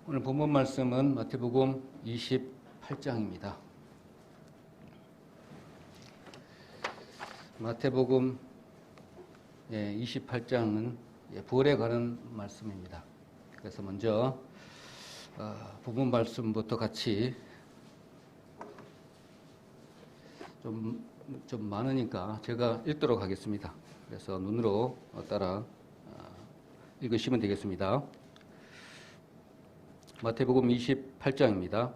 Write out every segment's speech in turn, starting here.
오늘 본문 말씀은 마태복음 28장입니다. 마태복음 28장은 부활에 관한 말씀입니다. 그래서 먼저 본문 말씀부터 같이 좀 많으니까 제가 읽도록 하겠습니다. 그래서 눈으로 따라 읽으시면 되겠습니다. 마태복음 28장입니다.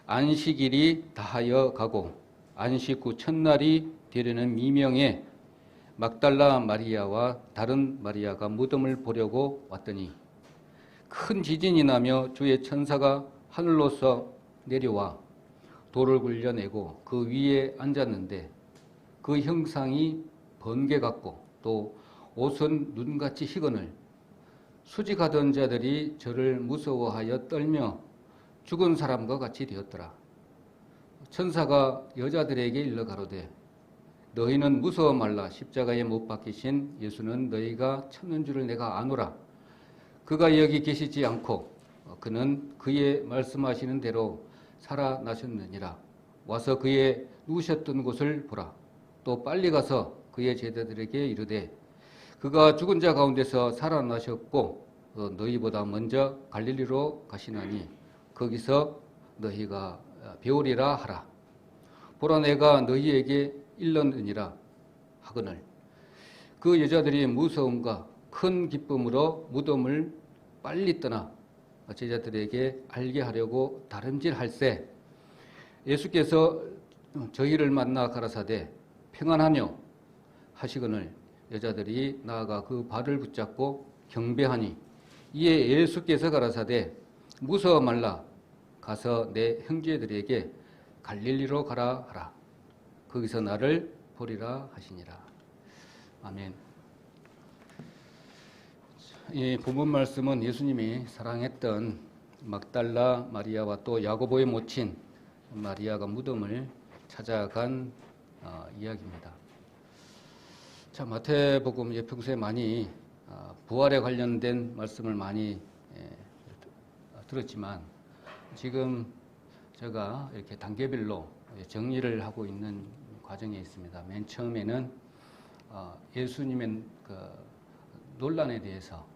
안식일이 다하여 가고 안식 후 첫날이 되려는 미명에 막달라 마리아와 다른 마리아가 무덤을 보려고 왔더니 큰 지진이 나며 주의 천사가 하늘로서 내려와 돌을 굴려내고 그 위에 앉았는데 그 형상이 번개 같고 또 옷은 눈같이 희거늘 수직하던 자들이 저를 무서워하여 떨며 죽은 사람과 같이 되었더라. 천사가 여자들에게 일러 가로되 너희는 무서워 말라. 십자가에 못 박히신 예수는 너희가 찾는 줄을 내가 아노라. 그가 여기 계시지 않고 그는 그의 말씀하시는 대로 살아나셨느니라. 와서 그의 누우셨던 곳을 보라. 또 빨리 가서 그의 제자들에게 이르되 그가 죽은 자 가운데서 살아나셨고 너희보다 먼저 갈릴리로 가시나니 거기서 너희가 배우리라 하라. 보라 내가 너희에게 일렀느니라 하거늘 그 여자들이 무서움과 큰 기쁨으로 무덤을 빨리 떠나 제자들에게 알게 하려고 다름질할세 예수께서 저희를 만나 가라사대 평안하뇨 하시거늘 여자들이 나아가 그 발을 붙잡고 경배하니 이에 예수께서 가라사대 무서워 말라. 가서 내 형제들에게 갈릴리로 가라 하라. 거기서 나를 보리라 하시니라. 아멘. 이 본문 말씀은 예수님이 사랑했던 막달라 마리아와 또 야고보의 모친 마리아가 무덤을 찾아간 이야기입니다. 자, 마태복음 평소에 많이 부활에 관련된 말씀을 많이 들었지만 지금 제가 이렇게 단계별로 정리를 하고 있는 과정에 있습니다. 맨 처음에는 예수님의 그 논란에 대해서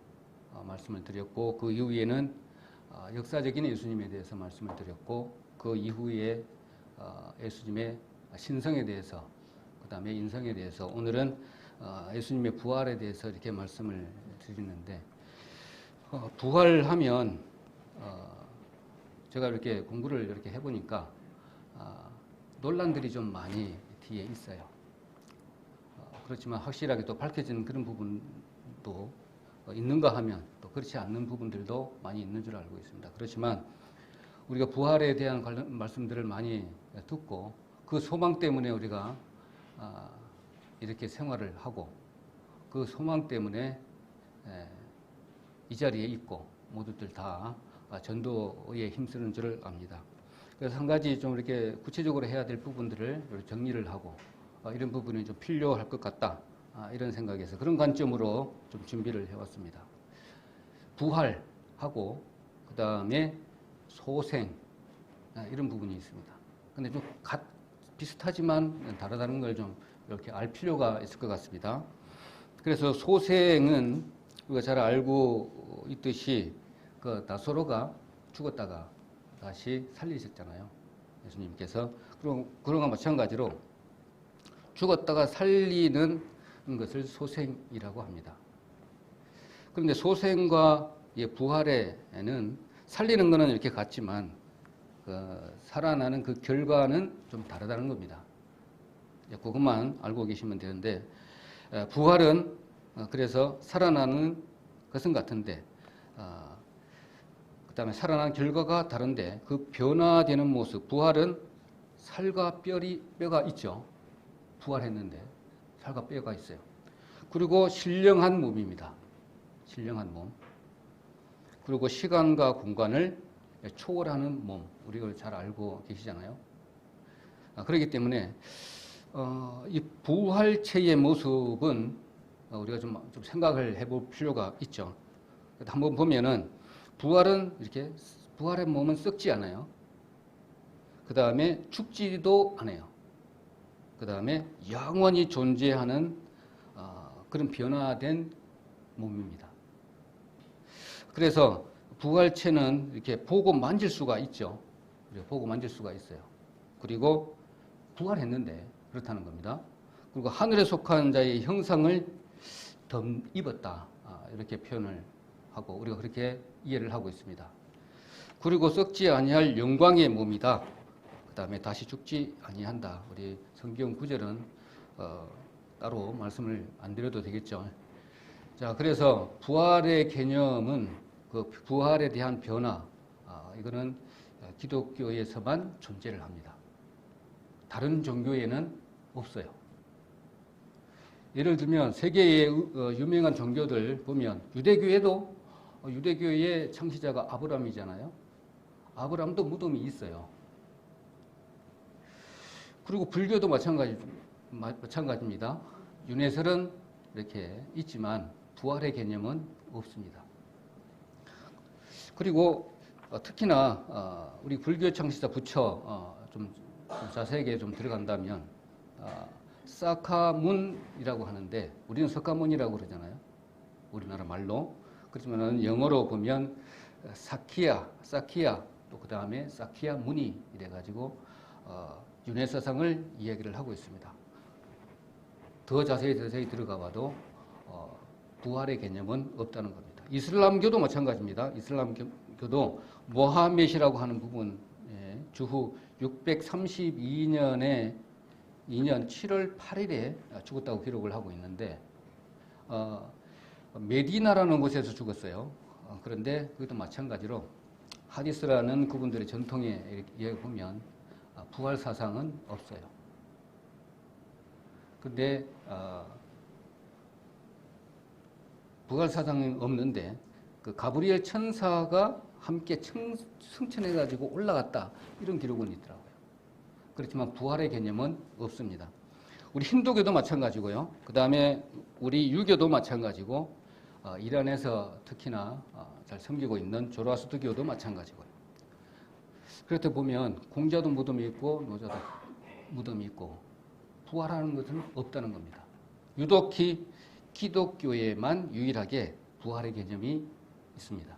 말씀을 드렸고 그 이후에는 역사적인 예수님에 대해서 말씀을 드렸고 그 이후에 예수님의 신성에 대해서 그 다음에 인성에 대해서 오늘은 예수님의 부활에 대해서 이렇게 말씀을 드리는데 부활하면 제가 이렇게 공부를 이렇게 해보니까 논란들이 좀 많이 뒤에 있어요. 그렇지만 확실하게 또 밝혀지는 그런 부분도 있는가 하면 또 그렇지 않는 부분들도 많이 있는 줄 알고 있습니다. 그렇지만 우리가 부활에 대한 관련 말씀들을 많이 듣고 그 소망 때문에 우리가 이렇게 생활을 하고 그 소망 때문에 이 자리에 있고 모두들 다 전도에 힘쓰는 줄 압니다. 그래서 한 가지 좀 이렇게 구체적으로 해야 될 부분들을 정리를 하고 이런 부분이 좀 필요할 것 같다 이런 생각에서 그런 관점으로 좀 준비를 해왔습니다. 부활하고 그 다음에 소생 이런 부분이 있습니다. 근데 좀 비슷하지만 다르다는 걸 좀 이렇게 알 필요가 있을 것 같습니다. 그래서 소생은 우리가 잘 알고 있듯이 그 나사로가 죽었다가 다시 살리셨잖아요. 예수님께서. 그런 것과 마찬가지로 죽었다가 살리는 것을 소생이라고 합니다. 그런데 소생과 부활에는 살리는 것은 이렇게 같지만 살아나는 그 결과는 좀 다르다는 겁니다. 그것만 알고 계시면 되는데 부활은 그래서 살아나는 것은 같은데 그 다음에 살아난 결과가 다른데 그 변화되는 모습 부활은 살과 뼈가 있죠. 부활했는데 살과 뼈가 있어요. 그리고 신령한 몸입니다. 신령한 몸. 그리고 시간과 공간을 초월하는 몸. 우리가 잘 알고 계시잖아요. 그렇기 때문에 이 부활체의 모습은 우리가 좀 생각을 해볼 필요가 있죠. 한번 보면은 부활은 이렇게 부활의 몸은 썩지 않아요. 그 다음에 죽지도 않아요. 그 다음에 영원히 존재하는 그런 변화된 몸입니다. 그래서 부활체는 이렇게 보고 만질 수가 있죠. 보고 만질 수가 있어요. 그리고 부활했는데 그렇다는 겁니다. 그리고 하늘에 속한 자의 형상을 덧입었다. 이렇게 표현을 하고 우리가 그렇게 이해를 하고 있습니다. 그리고 썩지 아니할 영광의 몸이다. 그 다음에 다시 죽지 아니한다. 우리 성경 구절은 따로 말씀을 안 드려도 되겠죠. 자, 그래서 부활의 개념은 그 부활에 대한 변화, 이거는 기독교에서만 존재를 합니다. 다른 종교에는 없어요. 예를 들면 세계의 유명한 종교들 보면 유대교에도 유대교의 창시자가 아브라함이잖아요. 아브라함도 무덤이 있어요. 그리고 불교도 마찬가지입니다. 윤회설은 이렇게 있지만 부활의 개념은 없습니다. 그리고 특히나 우리 불교 창시자 부처 좀 자세하게 좀 들어간다면 사카문이라고 하는데 우리는 석가모니라고 그러잖아요. 우리나라 말로. 그렇지만 영어로 보면 사키야 또 그 다음에 사키야 무니 이래가지고 윤회사상을 이야기를 하고 있습니다. 더 자세히 들어가 봐도 부활의 개념은 없다는 겁니다. 이슬람교도 마찬가지입니다. 이슬람교도 모하멧이라고 하는 부분 주후 632년에 2년 7월 8일에 죽었다고 기록을 하고 있는데 메디나라는 곳에서 죽었어요. 그런데 그것도 마찬가지로 하디스라는 그분들의 전통에 의해 보면 부활 사상은 없어요. 근데 부활 사상은 없는데 그 가브리엘 천사가 함께 승천해가지고 올라갔다 이런 기록은 있더라고요. 그렇지만 부활의 개념은 없습니다. 우리 힌두교도 마찬가지고요. 그 다음에 우리 유교도 마찬가지고 이란에서 특히나 잘 섬기고 있는 조로아스터교도 마찬가지고요. 그렇다 보면 공자도 무덤이 있고 노자도 무덤이 있고 부활하는 것은 없다는 겁니다. 유독히 기독교에만 유일하게 부활의 개념이 있습니다.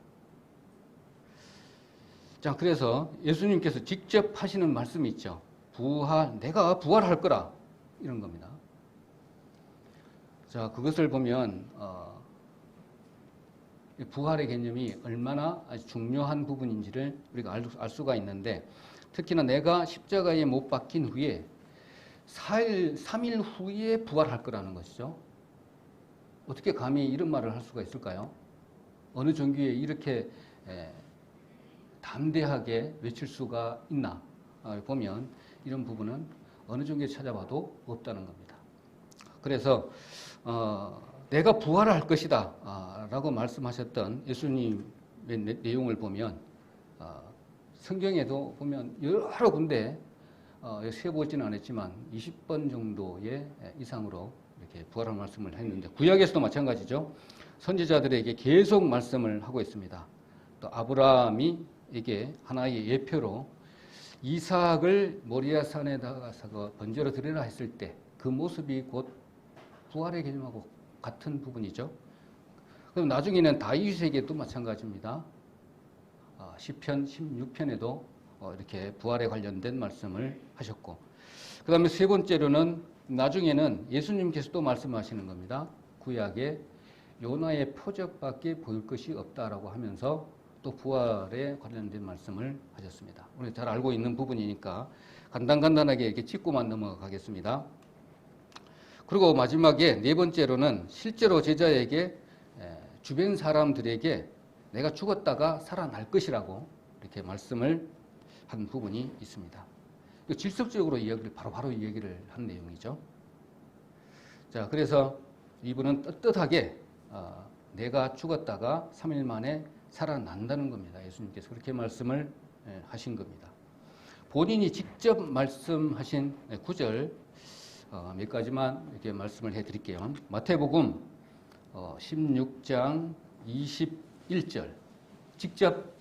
자, 그래서 예수님께서 직접 하시는 말씀이 있죠. 내가 부활할 거라 이런 겁니다. 자, 그것을 보면 부활의 개념이 얼마나 중요한 부분인지를 우리가 알 수가 있는데 특히나 내가 십자가에 못 박힌 후에 3일 후에 부활할 거라는 것이죠. 어떻게 감히 이런 말을 할 수가 있을까요? 어느 종교에 이렇게 담대하게 외칠 수가 있나 보면 이런 부분은 어느 종교에 찾아봐도 없다는 겁니다. 그래서 내가 부활을 할 것이다 라고 말씀하셨던 예수님의 내용을 보면 성경에도 보면 여러 군데 세보지는 않았지만 20번 정도의 이상으로 이렇게 부활할 말씀을 했는데 구약에서도 마찬가지죠. 선지자들에게 계속 말씀을 하고 있습니다. 또 아브라함이에게 하나의 예표로 이삭을 모리아 산에다가 번제로 드리라 했을 때 그 모습이 곧 부활의 개념하고 같은 부분이죠. 그럼 나중에는 다윗에게도 마찬가지입니다. 시편 16편에도 이렇게 부활에 관련된 말씀을 하셨고 그 다음에 세 번째로는 나중에는 예수님께서도 말씀하시는 겁니다. 구약에 요나의 표적밖에 보일 것이 없다라고 하면서 또 부활에 관련된 말씀을 하셨습니다. 우리 잘 알고 있는 부분이니까 간단하게 이렇게 짚고만 넘어가겠습니다. 그리고 마지막에 네 번째로는 실제로 제자에게 주변 사람들에게 내가 죽었다가 살아날 것이라고 이렇게 말씀을 한 부분이 있습니다. 질서적으로 이야기를 바로 이 얘기를 한 내용이죠. 자, 그래서 이분은 떳떳하게 내가 죽었다가 3일 만에 살아난다는 겁니다. 예수님께서 그렇게 말씀을 하신 겁니다. 본인이 직접 말씀하신 구절 몇 가지만 이렇게 말씀을 해드릴게요. 마태복음 16장 21절 직접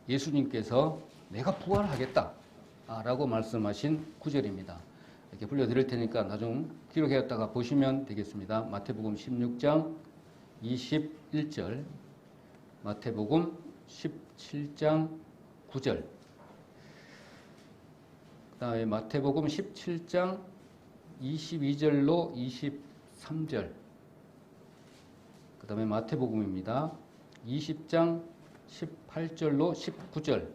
예수님께서 내가 부활하겠다라고 말씀하신 구절입니다. 이렇게 불러드릴 테니까 나중 기록해뒀다가 보시면 되겠습니다. 마태복음 16장 21절, 마태복음 17장 9절, 그 다음에 마태복음 17장 22절로 23절, 그 다음에 마태복음입니다. 20장 18절로 19절,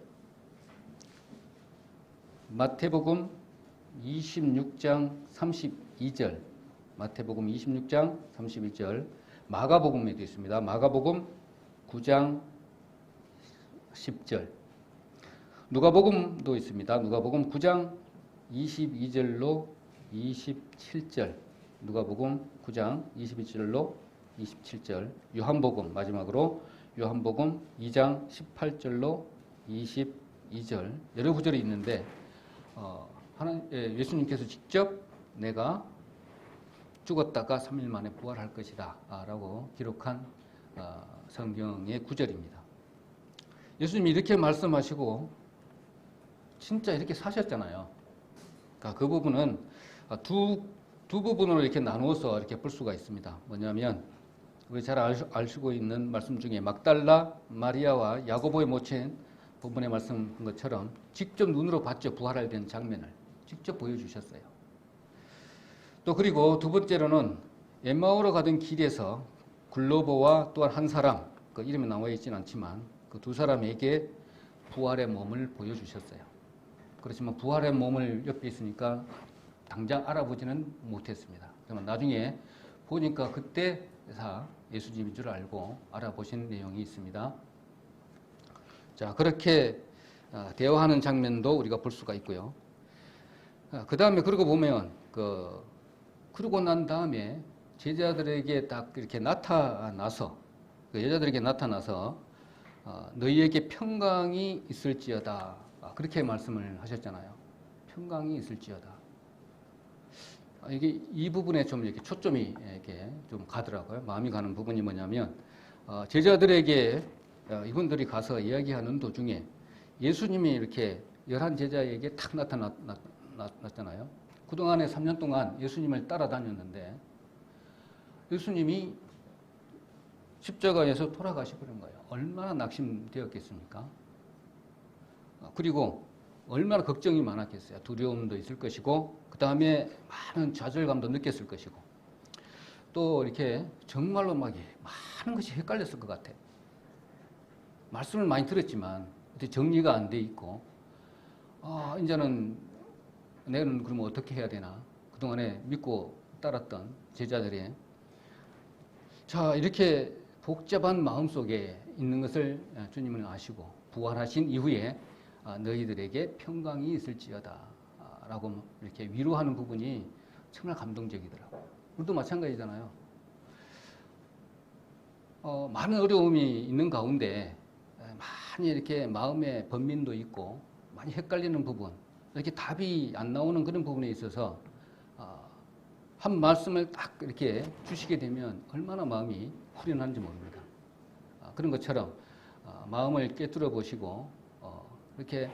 마태복음 26장 32절, 마태복음 26장 32절, 마가복음에도 있습니다. 마가복음 9장 10절, 누가복음도 있습니다. 누가복음 9장 22절로 27절, 누가복음 9장 22절로 27절, 요한복음 마지막으로 요한복음 2장 18절로 22절, 여러 구절이 있는데 예수님께서 직접 내가 죽었다가 3일 만에 부활할 것이다 라고 기록한 성경의 구절입니다. 예수님이 이렇게 말씀하시고 진짜 이렇게 사셨잖아요. 그러니까 그 부분은 두 부분으로 이렇게 나누어서 이렇게 볼 수가 있습니다. 뭐냐면 우리 잘 아시고 있는 말씀 중에 막달라 마리아와 야고보의 모친 부분에 말씀한 것처럼 직접 눈으로 봤죠. 부활할 된 장면을 직접 보여주셨어요. 또 그리고 두 번째로는 엠마오로 가던 길에서 글로버와 또한 한 사람, 그 이름이 나와 있지는 않지만 그 두 사람에게 부활의 몸을 보여주셨어요. 그렇지만 부활의 몸을 옆에 있으니까 당장 알아보지는 못했습니다. 그러면 나중에 보니까 그때사 예수님인 줄 알고 알아보신 내용이 있습니다. 자, 그렇게 대화하는 장면도 우리가 볼 수가 있고요. 그 다음에 그러고 보면 그러고 난 다음에 제자들에게 딱 이렇게 나타나서 여자들에게 나타나서 너희에게 평강이 있을지어다, 그렇게 말씀을 하셨잖아요. 평강이 있을지어다. 이게 이 부분에 좀 이렇게 초점이 이렇게 좀 가더라고요. 마음이 가는 부분이 뭐냐면 제자들에게 이분들이 가서 이야기하는 도중에 예수님이 이렇게 11 제자에게 탁 나타났잖아요. 그동안에 3년 동안 예수님을 따라다녔는데 예수님이 십자가에서 돌아가셔버린 거예요. 얼마나 낙심되었겠습니까? 그리고 얼마나 걱정이 많았겠어요. 두려움도 있을 것이고 그 다음에 많은 좌절감도 느꼈을 것이고 또 이렇게 정말로 막 많은 것이 헷갈렸을 것 같아요. 말씀을 많이 들었지만 정리가 안 돼 있고 이제는 내는 그러면 어떻게 해야 되나, 그동안에 믿고 따랐던 제자들이 자 이렇게 복잡한 마음속에 있는 것을 주님은 아시고 부활하신 이후에 너희들에게 평강이 있을지어다 라고 이렇게 위로하는 부분이 정말 감동적이더라고요. 우리도 마찬가지잖아요. 많은 어려움이 있는 가운데 많이 이렇게 마음의 번민도 있고 많이 헷갈리는 부분, 이렇게 답이 안 나오는 그런 부분에 있어서 한 말씀을 딱 이렇게 주시게 되면 얼마나 마음이 후련한지 모릅니다. 그런 것처럼 마음을 꿰뚫어 보시고 이렇게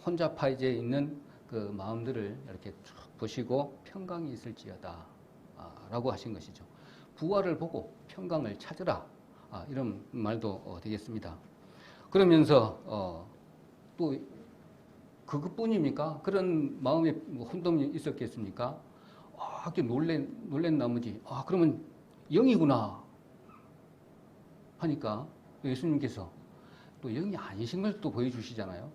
혼잡해져 있는 그 마음들을 이렇게 쭉 보시고 평강이 있을지어다 라고 하신 것이죠. 부활을 보고 평강을 찾으라, 이런 말도 되겠습니다. 그러면서 또 그것뿐입니까? 그런 마음에 혼동이 있었겠습니까? 이렇게 놀란 나머지 그러면 영이구나 하니까 예수님께서 또 영이 아니신 걸 또 보여주시잖아요.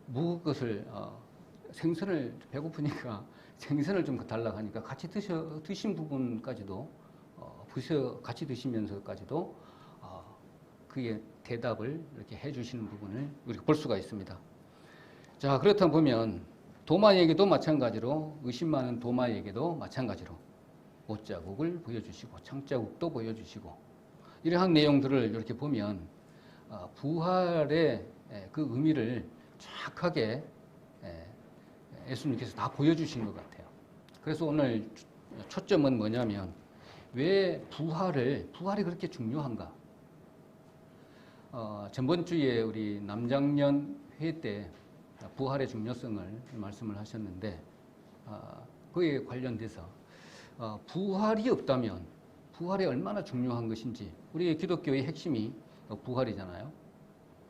무것을 생선을 배고프니까 생선을 좀 달라고 하니까 같이 드신 부분까지도 같이 드시면서까지도 그의 대답을 이렇게 해주시는 부분을 우리가 볼 수가 있습니다. 자, 그렇다 보면 도마에게도 마찬가지로, 의심 많은 도마에게도 마찬가지로 못자국을 보여주시고 창자국도 보여주시고 이러한 내용들을 이렇게 보면 부활의 그 의미를 정확하게 예수님께서 다 보여주신 것 같아요. 그래서 오늘 초점은 뭐냐면 왜 부활이 그렇게 중요한가? 전번 주에 우리 남장년 회 때 부활의 중요성을 말씀을 하셨는데, 그에 관련돼서 부활이 없다면 부활이 얼마나 중요한 것인지, 우리 기독교의 핵심이 부활이잖아요.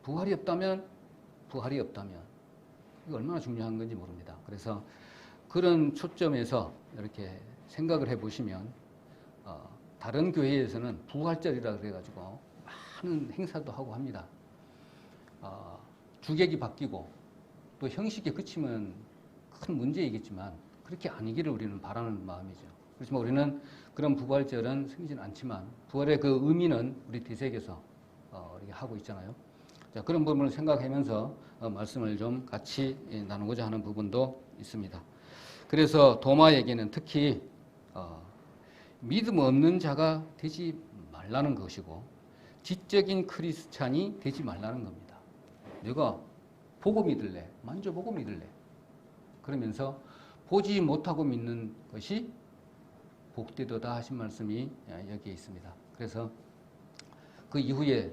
부활이 없다면 이게 얼마나 중요한 건지 모릅니다. 그래서 그런 초점에서 이렇게 생각을 해보시면, 다른 교회에서는 부활절이라 그래가지고 많은 행사도 하고 합니다. 주객이 바뀌고 또 형식에 그치면 큰 문제이겠지만 그렇게 아니기를 우리는 바라는 마음이죠. 그렇지만 우리는 그런 부활절은 생기진 않지만 부활의 그 의미는 우리 대세계에서 이렇게 하고 있잖아요. 자, 그런 부분을 생각하면서 말씀을 좀 같이 나누고자 하는 부분도 있습니다. 그래서 도마에게는 특히 믿음 없는 자가 되지 말라는 것이고 지적인 크리스찬이 되지 말라는 겁니다. 내가 보고 믿을래, 만져보고 믿을래. 그러면서 보지 못하고 믿는 것이 복되도다 하신 말씀이 여기에 있습니다. 그래서 그 이후에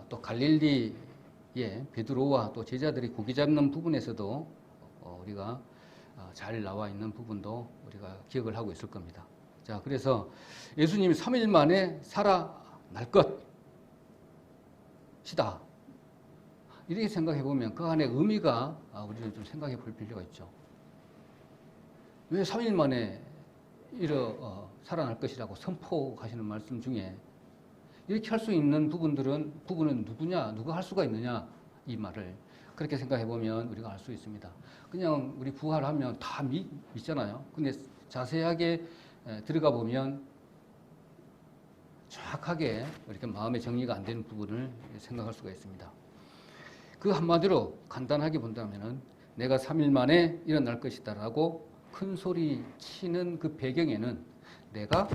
또 갈릴리의 베드로와 또 제자들이 고기 잡는 부분에서도 우리가 잘 나와 있는 부분도 우리가 기억을 하고 있을 겁니다. 자, 그래서 예수님이 3일 만에 살아날 것이다. 이렇게 생각해 보면 그 안에 의미가 우리는 좀 생각해 볼 필요가 있죠. 왜 3일 만에 살아날 것이라고 선포하시는 말씀 중에 이렇게 할 수 있는 부분은 누구냐, 누가 할 수가 있느냐, 이 말을 그렇게 생각해 보면 우리가 알 수 있습니다. 그냥 우리 부활하면 다 믿잖아요. 근데 자세하게 들어가 보면 정확하게 이렇게 마음의 정리가 안 되는 부분을 생각할 수가 있습니다. 그 한마디로 간단하게 본다면은 내가 3일 만에 일어날 것이다라고 큰 소리 치는 그 배경에는 내가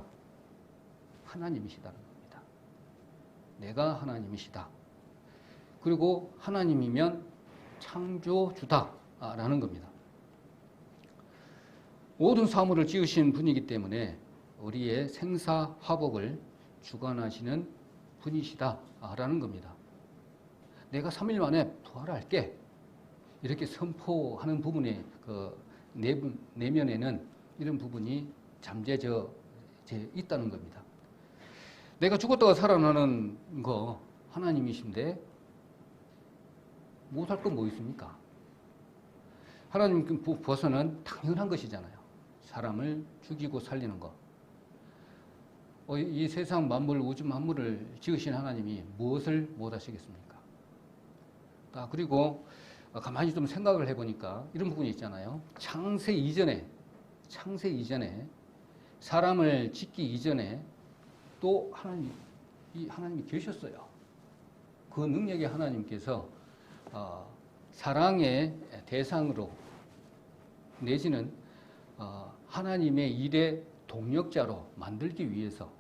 하나님이시다는 겁니다. 내가 하나님이시다. 그리고 하나님이면 창조주다라는 겁니다. 모든 사물을 지으신 분이기 때문에 우리의 생사화복을 주관하시는 분이시다라는 겁니다. 내가 3일 만에 부활할게. 이렇게 선포하는 부분의 그 내면에는 이런 부분이 잠재져 있다는 겁니다. 내가 죽었다가 살아나는 거 하나님이신데 못할 건 뭐 있습니까? 하나님 보서는 당연한 것이잖아요. 사람을 죽이고 살리는 거. 이 세상 만물, 우주 만물을 지으신 하나님이 무엇을 못하시겠습니까? 그리고 가만히 좀 생각을 해보니까 이런 부분이 있잖아요. 창세 이전에 사람을 짓기 이전에 또 하나님이 계셨어요. 그 능력의 하나님께서 사랑의 대상으로 내지는 하나님의 일의 동력자로 만들기 위해서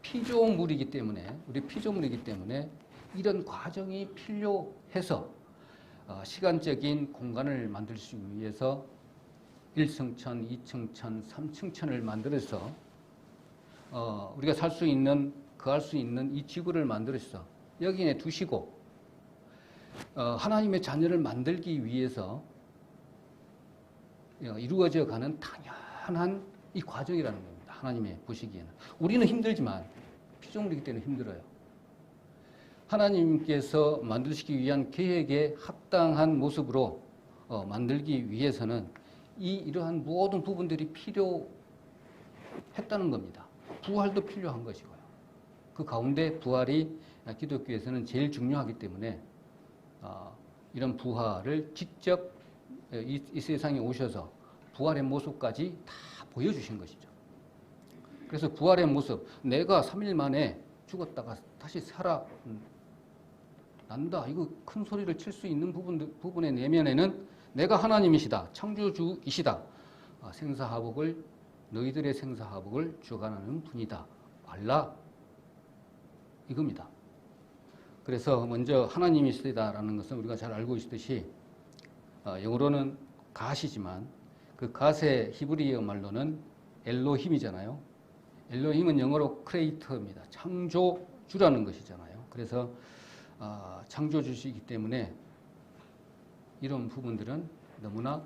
피조물이기 때문에 이런 과정이 필요해서 시간적인 공간을 만들기 위해서 1층천, 2층천, 3층천을 만들어서 우리가 거할 수 있는 이 지구를 만들어서 여기에 두시고 하나님의 자녀를 만들기 위해서 이루어져 가는 당연한 이 과정이라는 겁니다. 하나님의 보시기에는. 우리는 힘들지만 피조물이기 때문에 힘들어요. 하나님께서 만드시기 위한 계획에 합당한 모습으로 만들기 위해서는 이러한 모든 부분들이 필요했다는 겁니다. 부활도 필요한 것이고요. 그 가운데 부활이 기독교에서는 제일 중요하기 때문에 이런 부활을 직접 이 세상에 오셔서 부활의 모습까지 다 보여주신 것이죠. 그래서 부활의 모습, 내가 3일 만에 죽었다가 다시 살아난다. 이거 큰 소리를 칠 수 있는 부분의 내면에는 내가 하나님이시다. 창조주이시다. 너희들의 생사화복을 주관하는 분이다. 알라. 이겁니다. 그래서 먼저 하나님이시다라는 것은 우리가 잘 알고 있듯이 영어로는 갓이지만 그 갓의 히브리어 말로는 엘로힘이잖아요. 엘로힘은 영어로 크리에이터입니다. 창조주라는 것이잖아요. 그래서 창조주시기 때문에 이런 부분들은 너무나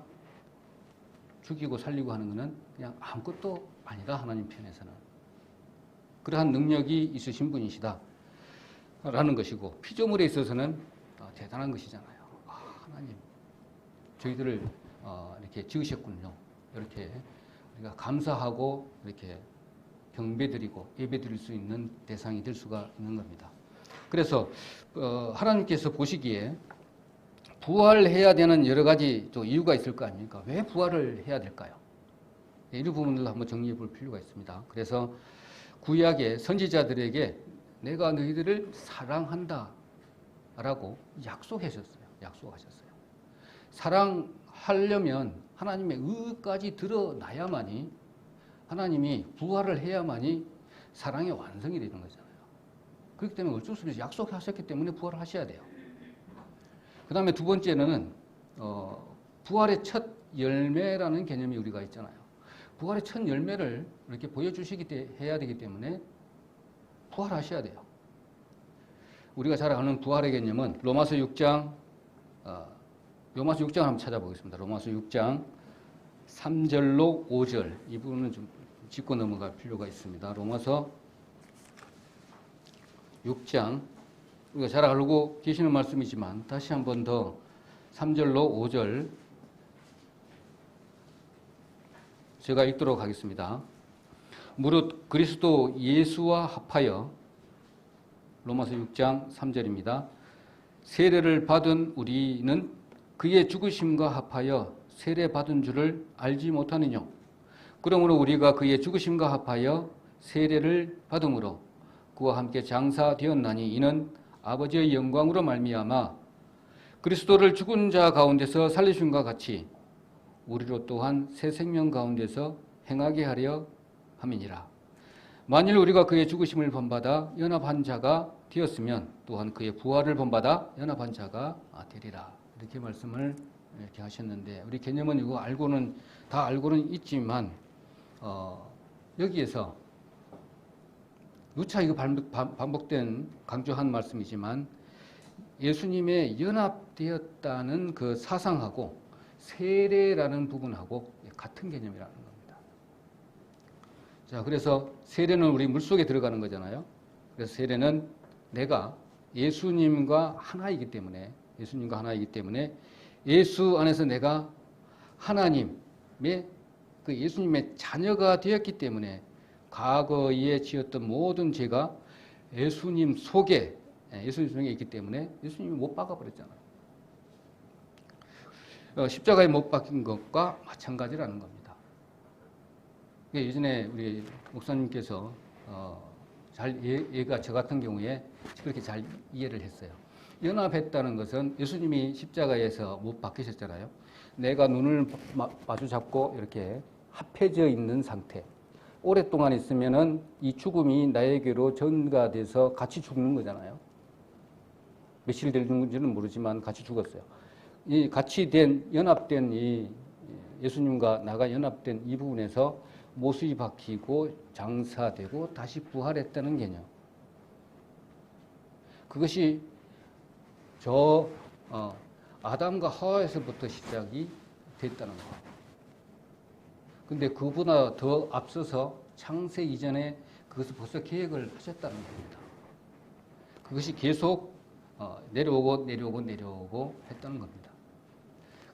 죽이고 살리고 하는 것은 그냥 아무것도 아니다. 하나님 편에서는. 그러한 능력이 있으신 분이시다. 라는 것이고 피조물에 있어서는 대단한 것이잖아요. 하나님 저희들을 이렇게 지으셨군요. 이렇게 우리가 감사하고 이렇게 경배드리고 예배드릴 수 있는 대상이 될 수가 있는 겁니다. 그래서 하나님께서 보시기에 부활해야 되는 여러 가지 또 이유가 있을 거 아닙니까? 왜 부활을 해야 될까요? 이 부분들도 한번 정리해 볼 필요가 있습니다. 그래서 구약의 선지자들에게 내가 너희들을 사랑한다 라고 약속하셨어요. 사랑하려면 하나님의 의까지 드러나야만이 하나님이 부활을 해야만이 사랑의 완성이 되는 거잖아요. 그렇기 때문에 어쩔 수 없이 약속하셨기 때문에 부활을 하셔야 돼요. 그 다음에 두 번째는 부활의 첫 열매라는 개념이 우리가 있잖아요. 부활의 첫 열매를 이렇게 해야 되기 때문에 부활하셔야 돼요. 우리가 잘 아는 부활의 개념은 로마서 6장 한번 찾아보겠습니다. 로마서 6장 3절로 5절 이 부분은 좀 짚고 넘어갈 필요가 있습니다. 로마서 6장 우리가 잘 알고 계시는 말씀이지만 다시 한 번 더 3절로 5절 제가 읽도록 하겠습니다. 무릇 그리스도 예수와 합하여 로마서 6장 3절입니다. 세례를 받은 우리는 그의 죽으심과 합하여 세례받은 줄을 알지 못하느냐. 그러므로 우리가 그의 죽으심과 합하여 세례를 받음으로 그와 함께 장사되었나니 이는 아버지의 영광으로 말미암아 그리스도를 죽은 자 가운데서 살리심과 같이 우리로 또한 새 생명 가운데서 행하게 하려 함이니라. 만일 우리가 그의 죽으심을 본받아 연합한 자가 되었으면 또한 그의 부활을 본받아 연합한 자가 되리라. 이렇게 말씀을 이렇게 하셨는데 우리 개념은 이거 다 알고는 있지만 여기에서 누차 이거 반복된 강조한 말씀이지만 예수님의 연합되었다는 그 사상하고 세례라는 부분하고 같은 개념이라는 겁니다. 자, 그래서 세례는 우리 물속에 들어가는 거잖아요. 그래서 세례는 내가 예수님과 하나이기 때문에 예수 안에서 내가 하나님의 그 예수님의 자녀가 되었기 때문에 과거에 지었던 모든 죄가 예수님 속에 있기 때문에 예수님이 못 박아버렸잖아요. 십자가에 못 박힌 것과 마찬가지라는 겁니다. 예전에 우리 목사님께서 얘가 저 같은 경우에 그렇게 잘 이해를 했어요. 연합했다는 것은 예수님이 십자가에서 못 박히셨잖아요. 내가 눈을 마주 잡고 이렇게 합해져 있는 상태. 오랫동안 있으면은 이 죽음이 나에게로 전가돼서 같이 죽는 거잖아요. 며칠 되는지는 모르지만 같이 죽었어요. 이 같이 연합된 이 예수님과 나가 연합된 이 부분에서 못이 박히고 장사되고 다시 부활했다는 개념. 그것이 아담과 하와에서부터 시작이 됐다는 거. 근데 그보다 더 앞서서 창세 이전에 그것을 벌써 계획을 하셨다는 겁니다. 그것이 계속 내려오고 했다는 겁니다.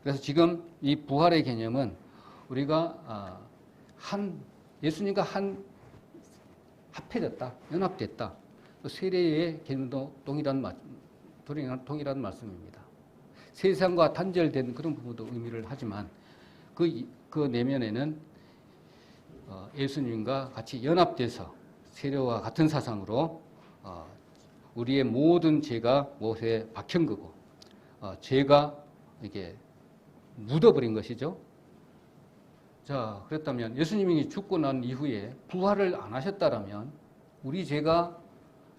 그래서 지금 이 부활의 개념은 우리가 예수님과 합해졌다, 연합됐다. 세례의 개념도 동일한 말씀입니다. 세상과 단절된 그런 부분도 의미를 하지만 그 내면에는 예수님과 같이 연합돼서 세례와 같은 사상으로 우리의 모든 죄가 못에 박힌 거고 죄가 이게 묻어버린 것이죠. 자, 그렇다면 예수님이 죽고 난 이후에 부활을 안 하셨다라면 우리 죄가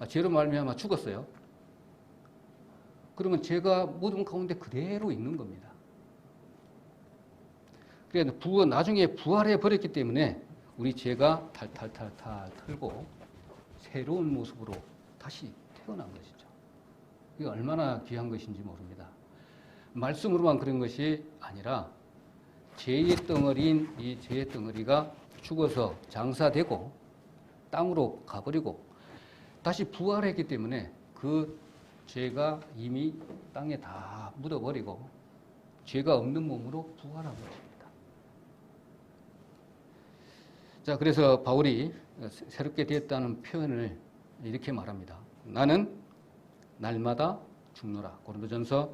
죄로 말미암아 죽었어요. 그러면 죄가 모든 가운데 그대로 있는 겁니다. 그래서 나중에 부활해 버렸기 때문에 우리 죄가 탈탈탈탈 털고 새로운 모습으로 다시 태어난 것이죠. 이게 얼마나 귀한 것인지 모릅니다. 말씀으로만 그런 것이 아니라 죄의 덩어리인 이 죄의 덩어리가 죽어서 장사되고 땅으로 가버리고 다시 부활했기 때문에 그 죄가 이미 땅에 다 묻어버리고 죄가 없는 몸으로 부활한 것입니다. 자, 그래서 바울이 새롭게 되었다는 표현을 이렇게 말합니다. 나는 날마다 죽노라. 고린도전서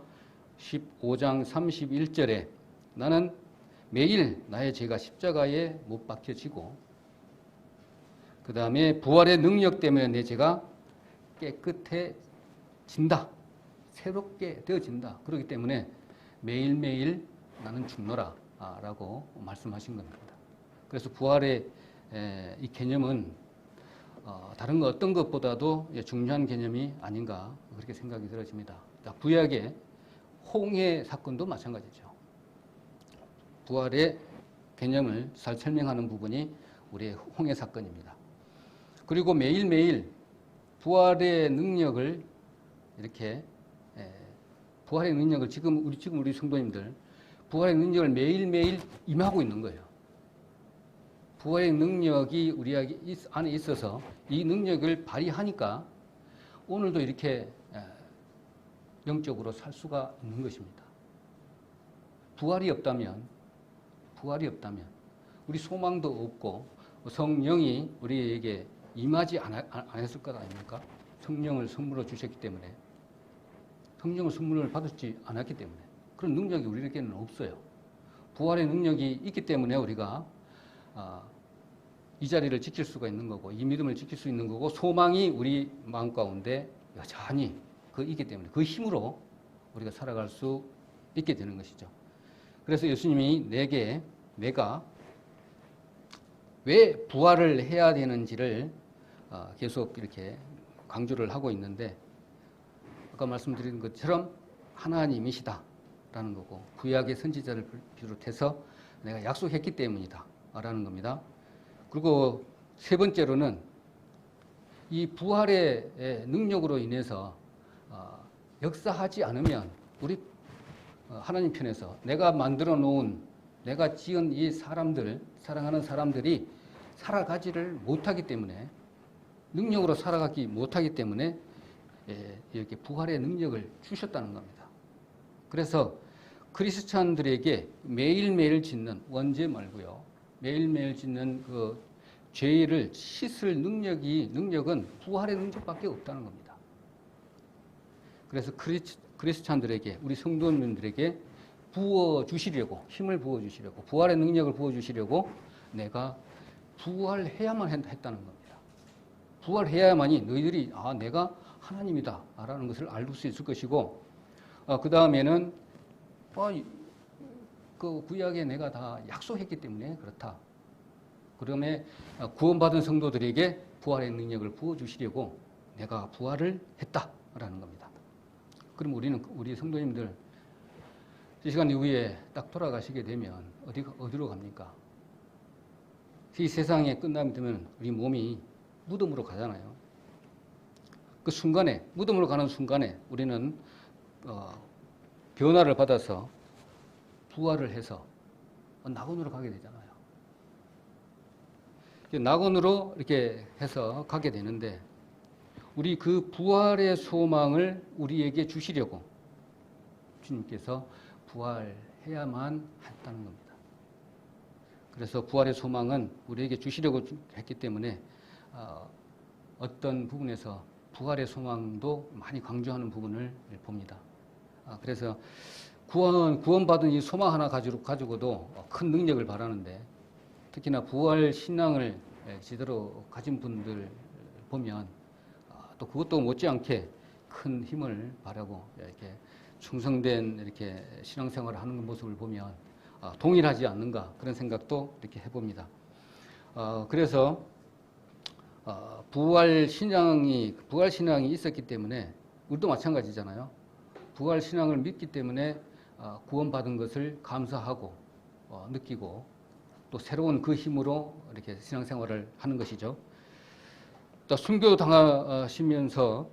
15장 31절에 나는 매일 나의 죄가 십자가에 못 박혀지고 그 다음에 부활의 능력 때문에 내 죄가 깨끗해진다. 새롭게 되어진다. 그렇기 때문에 매일매일 나는 죽노라 라고 말씀하신 겁니다. 그래서 부활의 이 개념은 다른 어떤 것보다도 중요한 개념이 아닌가 그렇게 생각이 들어집니다. 구약의 홍해 사건도 마찬가지죠. 부활의 개념을 잘 설명하는 부분이 우리의 홍해 사건입니다. 그리고 매일매일 부활의 능력을 이렇게 부활의 능력을 지금 우리 성도님들 부활의 능력을 매일매일 임하고 있는 거예요. 부활의 능력이 우리 안에 있어서 이 능력을 발휘하니까 오늘도 이렇게 영적으로 살 수가 있는 것입니다. 부활이 없다면 우리 소망도 없고 성령이 우리에게 임하지 않았을 것 아닙니까? 성령을 선물로 주셨기 때문에 성령을 선물을 받지 않았기 때문에 그런 능력이 우리에게는 없어요. 부활의 능력이 있기 때문에 우리가 이 자리를 지킬 수가 있는 거고 이 믿음을 지킬 수 있는 거고 소망이 우리 마음 가운데 여전히 있기 때문에 그 힘으로 우리가 살아갈 수 있게 되는 것이죠. 그래서 예수님이 내가 왜 부활을 해야 되는지를 계속 이렇게 강조를 하고 있는데 아까 말씀드린 것처럼 하나님이시다라는 거고 구약의 선지자를 비롯해서 내가 약속했기 때문이다 라는 겁니다. 그리고 세 번째로는 이 부활의 능력으로 인해서 역사하지 않으면 우리 하나님 편에서 내가 만들어 놓은 내가 지은 이 사람들 사랑하는 사람들이 살아가지를 못하기 때문에 능력으로 살아가기 못하기 때문에 이렇게 부활의 능력을 주셨다는 겁니다. 그래서 크리스찬들에게 매일매일 짓는 원죄 말고요. 매일매일 짓는 그 죄를 씻을 능력은 부활의 능력밖에 없다는 겁니다. 그래서 크리스찬들에게 우리 성도님들에게 부어주시려고 힘을 부어주시려고 부활의 능력을 부어주시려고 내가 부활해야만 했다는 겁니다. 부활해야만이 너희들이 내가 하나님이다 라는 것을 알 수 있을 것이고 그 다음에는 그 구약에 내가 다 약속했기 때문에 그렇다. 그러면 구원받은 성도들에게 부활의 능력을 부어주시려고 내가 부활을 했다라는 겁니다. 그럼 우리 성도님들 이 시간 이후에 딱 돌아가시게 되면 어디로 갑니까? 이 세상에 끝남이 되면 우리 몸이 무덤으로 가잖아요. 그 순간에 무덤으로 가는 순간에 우리는 변화를 받아서 부활을 해서 낙원으로 가게 되잖아요. 낙원으로 이렇게 해서 가게 되는데 우리 그 부활의 소망을 우리에게 주시려고 주님께서 부활해야만 했다는 겁니다. 그래서 부활의 소망은 우리에게 주시려고 했기 때문에 어떤 부분에서 부활의 소망도 많이 강조하는 부분을 봅니다. 그래서 구원받은 이 소망 하나 가지고도 큰 능력을 바라는데 특히나 부활 신앙을 제대로 가진 분들 보면 또 그것도 못지않게 큰 힘을 바라고 이렇게 충성된 이렇게 신앙생활을 하는 모습을 보면 동일하지 않는가 그런 생각도 이렇게 해봅니다. 그래서 부활 신앙이 있었기 때문에 우리도 마찬가지잖아요. 부활 신앙을 믿기 때문에 구원받은 것을 감사하고 느끼고 또 새로운 그 힘으로 이렇게 신앙생활을 하는 것이죠. 또 순교 당하시면서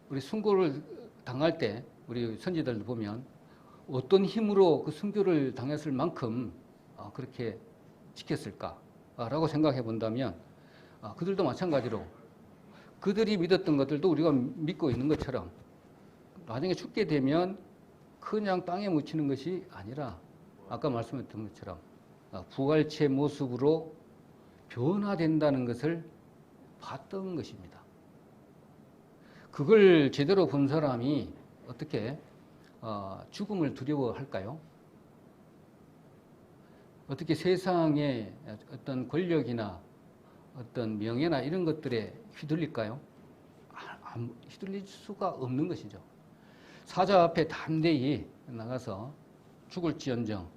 우리 순교를 당할 때 우리 선지자들 보면 어떤 힘으로 그 순교를 당했을 만큼 그렇게 지켰을까라고 생각해 본다면 그들도 마찬가지로 그들이 믿었던 것들도 우리가 믿고 있는 것처럼 나중에 죽게 되면 그냥 땅에 묻히는 것이 아니라 아까 말씀드린 것처럼 부활체 모습으로 변화된다는 것을 봤던 것입니다. 그걸 제대로 본 사람이 어떻게 죽음을 두려워할까요? 어떻게 세상의 어떤 권력이나 어떤 명예나 이런 것들에 휘둘릴까요? 휘둘릴 수가 없는 것이죠. 사자 앞에 담대히 나가서 죽을지언정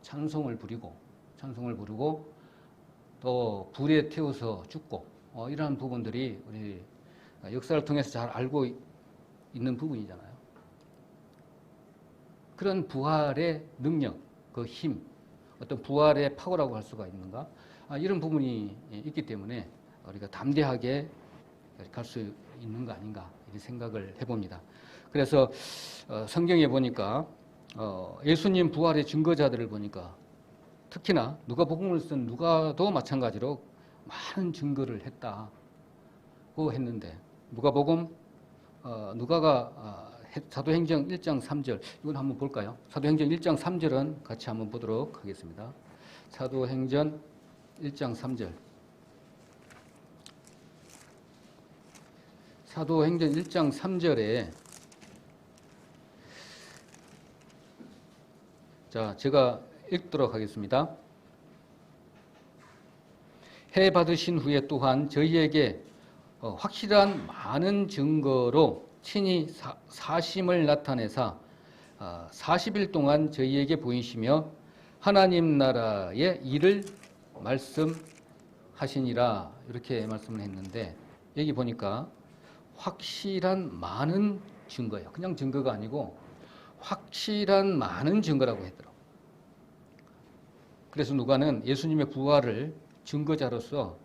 찬송을 부르고 또 불에 태워서 죽고 이러한 부분들이 우리 역사를 통해서 잘 알고 있는 부분이잖아요. 그런 부활의 능력, 그 힘, 어떤 부활의 파워라고 할 수가 있는가? 이런 부분이 있기 때문에 우리가 담대하게 갈 수 있는 거 아닌가 이런 생각을 해봅니다. 그래서 성경에 보니까 예수님 부활의 증거자들을 보니까 특히나 누가복음을 쓴 누가도 마찬가지로 많은 증거를 했다고 했는데 누가가 사도행전 1장 3절 이건 한번 볼까요? 사도행전 1장 3절은 같이 한번 보도록 하겠습니다. 사도행전 1장 3절 사도행전 1장 3절에 자, 제가 읽도록 하겠습니다. 해 받으신 후에 또한 저희에게 확실한 많은 증거로 친히 사심을 나타내사 40일 동안 저희에게 보이시며 하나님 나라의 일을 말씀하시니라 이렇게 말씀을 했는데 여기 보니까 확실한 많은 증거예요. 그냥 증거가 아니고 확실한 많은 증거라고 했더라고요. 그래서 누가는 예수님의 부활을 증거자로서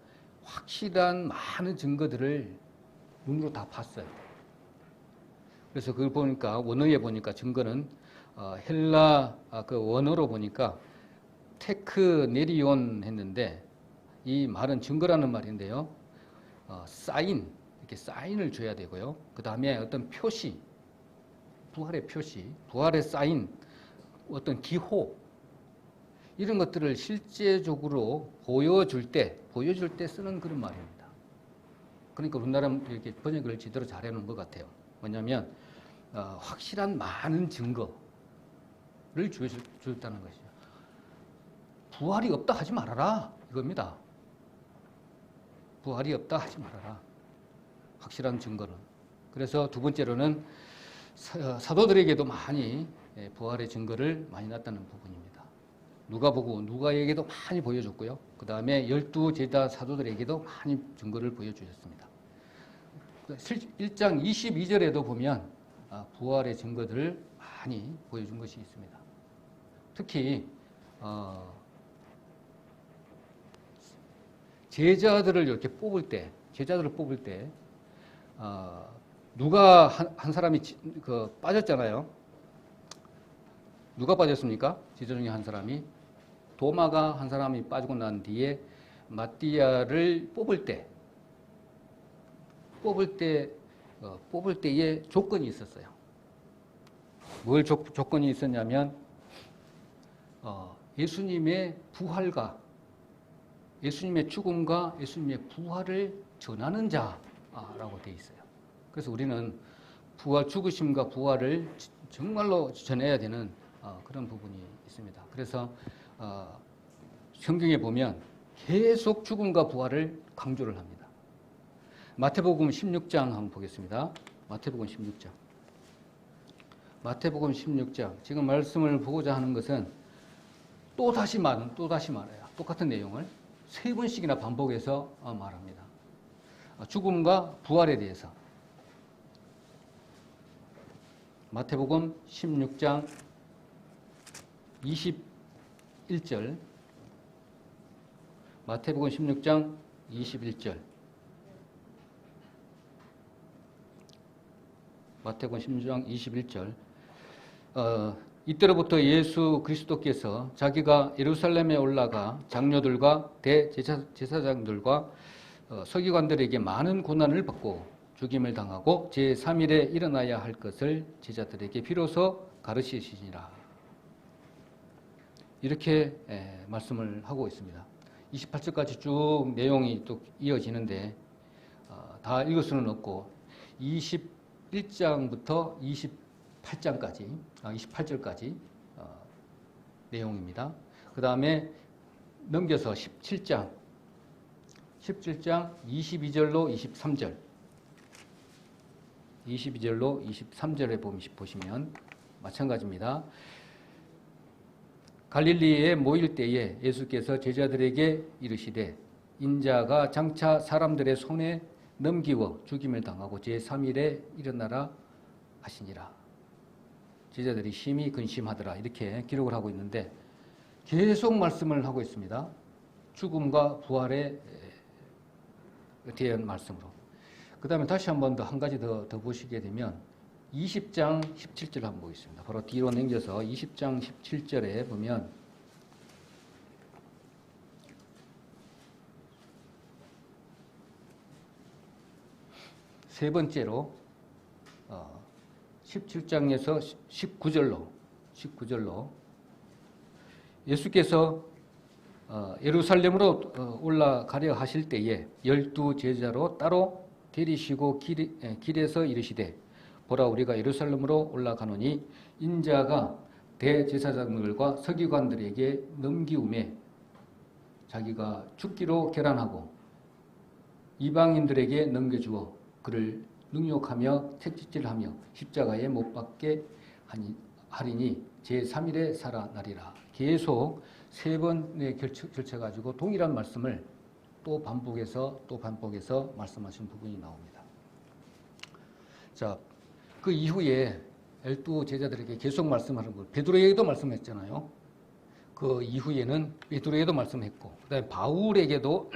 확실한 많은 증거들을 눈으로 다 봤어요. 그래서 그걸 보니까 원어에 보니까 증거는 헬라 그 원어로 보니까 테크네리온 했는데 이 말은 증거라는 말인데요. 사인 이렇게 사인을 줘야 되고요. 그 다음에 어떤 표시, 부활의 표시, 부활의 사인, 어떤 기호 이런 것들을 실제적으로 보여줄 때 쓰는 그런 말입니다. 그러니까 우리나라는 이렇게 번역을 제대로 잘 해놓은 것 같아요. 뭐냐면 확실한 많은 증거를 주었다는 것이죠. 부활이 없다 하지 말아라 이겁니다. 부활이 없다 하지 말아라. 확실한 증거는. 그래서 두 번째로는 사도들에게도 많이 부활의 증거를 많이 났다는 부분입니다. 누가에게도 많이 보여줬고요. 그 다음에 12제자 사도들에게도 많이 증거를 보여주셨습니다. 1장 22절에도 보면 부활의 증거들을 많이 보여준 것이 있습니다. 특히 제자들을 이렇게 뽑을 때 누가 한 사람이 빠졌잖아요. 누가 빠졌습니까? 제자 중에 한 사람이 도마가 한 사람이 빠지고 난 뒤에 마띠아를 뽑을 때에 조건이 있었어요. 뭘 조건이 있었냐면 예수님의 부활과 예수님의 죽음과 예수님의 부활을 전하는 자라고 되어 있어요. 그래서 우리는 죽으심과 부활을 정말로 전해야 되는 그런 부분이 있습니다. 그래서 성경에 보면 계속 죽음과 부활을 강조를 합니다. 마태복음 16장 한번 보겠습니다. 마태복음 16장. 지금 말씀을 보고자 하는 것은 또 다시 말해요. 똑같은 내용을 세 번씩이나 반복해서 말합니다. 죽음과 부활에 대해서. 마태복음 16장 21절 마태복음 16장 21절. 마태복음 16장 21절. 이때로부터 예수 그리스도께서 자기가 예루살렘에 올라가 장로들과 대제사장들과 서기관들에게 많은 고난을 받고 죽임을 당하고 제3일에 일어나야 할 것을 제자들에게 비로소 가르치시니라. 이렇게 말씀을 하고 있습니다. 28절까지 쭉 내용이 또 이어지는데 다 읽을 수는 없고 21장부터 28절까지 내용입니다. 그 다음에 넘겨서 17장 22절로 23절 22절로 23절에 보시면 마찬가지입니다. 갈릴리에 모일 때에 예수께서 제자들에게 이르시되 인자가 장차 사람들의 손에 넘기워 죽임을 당하고 제3일에 일어나라 하시니라. 제자들이 심히 근심하더라. 이렇게 기록을 하고 있는데 계속 말씀을 하고 있습니다. 죽음과 부활에 대한 말씀으로. 그 다음에 다시 한 번 더 한 가지 더 보시게 되면 20장 17절 한번 보겠습니다. 바로 뒤로 넘겨서 20장 17절에 보면 세 번째로 17장에서 19절로 예수께서 예루살렘으로 올라가려 하실 때에 12 제자로 따로 데리시고 길에서 이르시되 보라 우리가 예루살렘으로 올라가노니 인자가 대제사장들과 서기관들에게 넘기움에 자기가 죽기로 결단하고 이방인들에게 넘겨주어 그를 능욕하며 채찍질하며 십자가에 못 박게 하리니 제3일에 살아나리라. 계속 세 번에 걸쳐가지고 동일한 말씀을 또 반복해서 말씀하신 부분이 나옵니다. 자, 그 이후에 12 제자들에게 계속 말씀하는 거, 베드로에게도 말씀했잖아요. 그 이후에는 베드로에게도 말씀했고, 그 다음에 바울에게도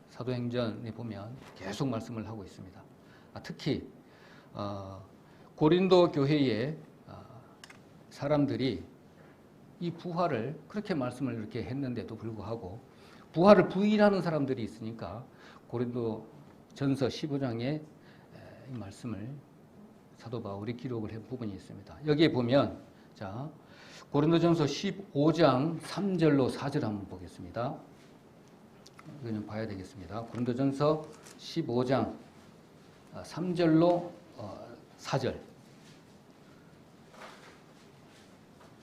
사도행전에 보면 계속 말씀을 하고 있습니다. 특히 고린도 교회의 사람들이 이 부활을 그렇게 말씀을 이렇게 했는데도 불구하고 부활을 부인하는 사람들이 있으니까 고린도 전서 15장에 이 말씀을 사도 바울이 기록을 한 부분이 있습니다. 여기에 보면 자 고린도전서 15장 3절로 4절 한번 보겠습니다. 이거는 봐야 되겠습니다. 고린도전서 15장 3절로 4절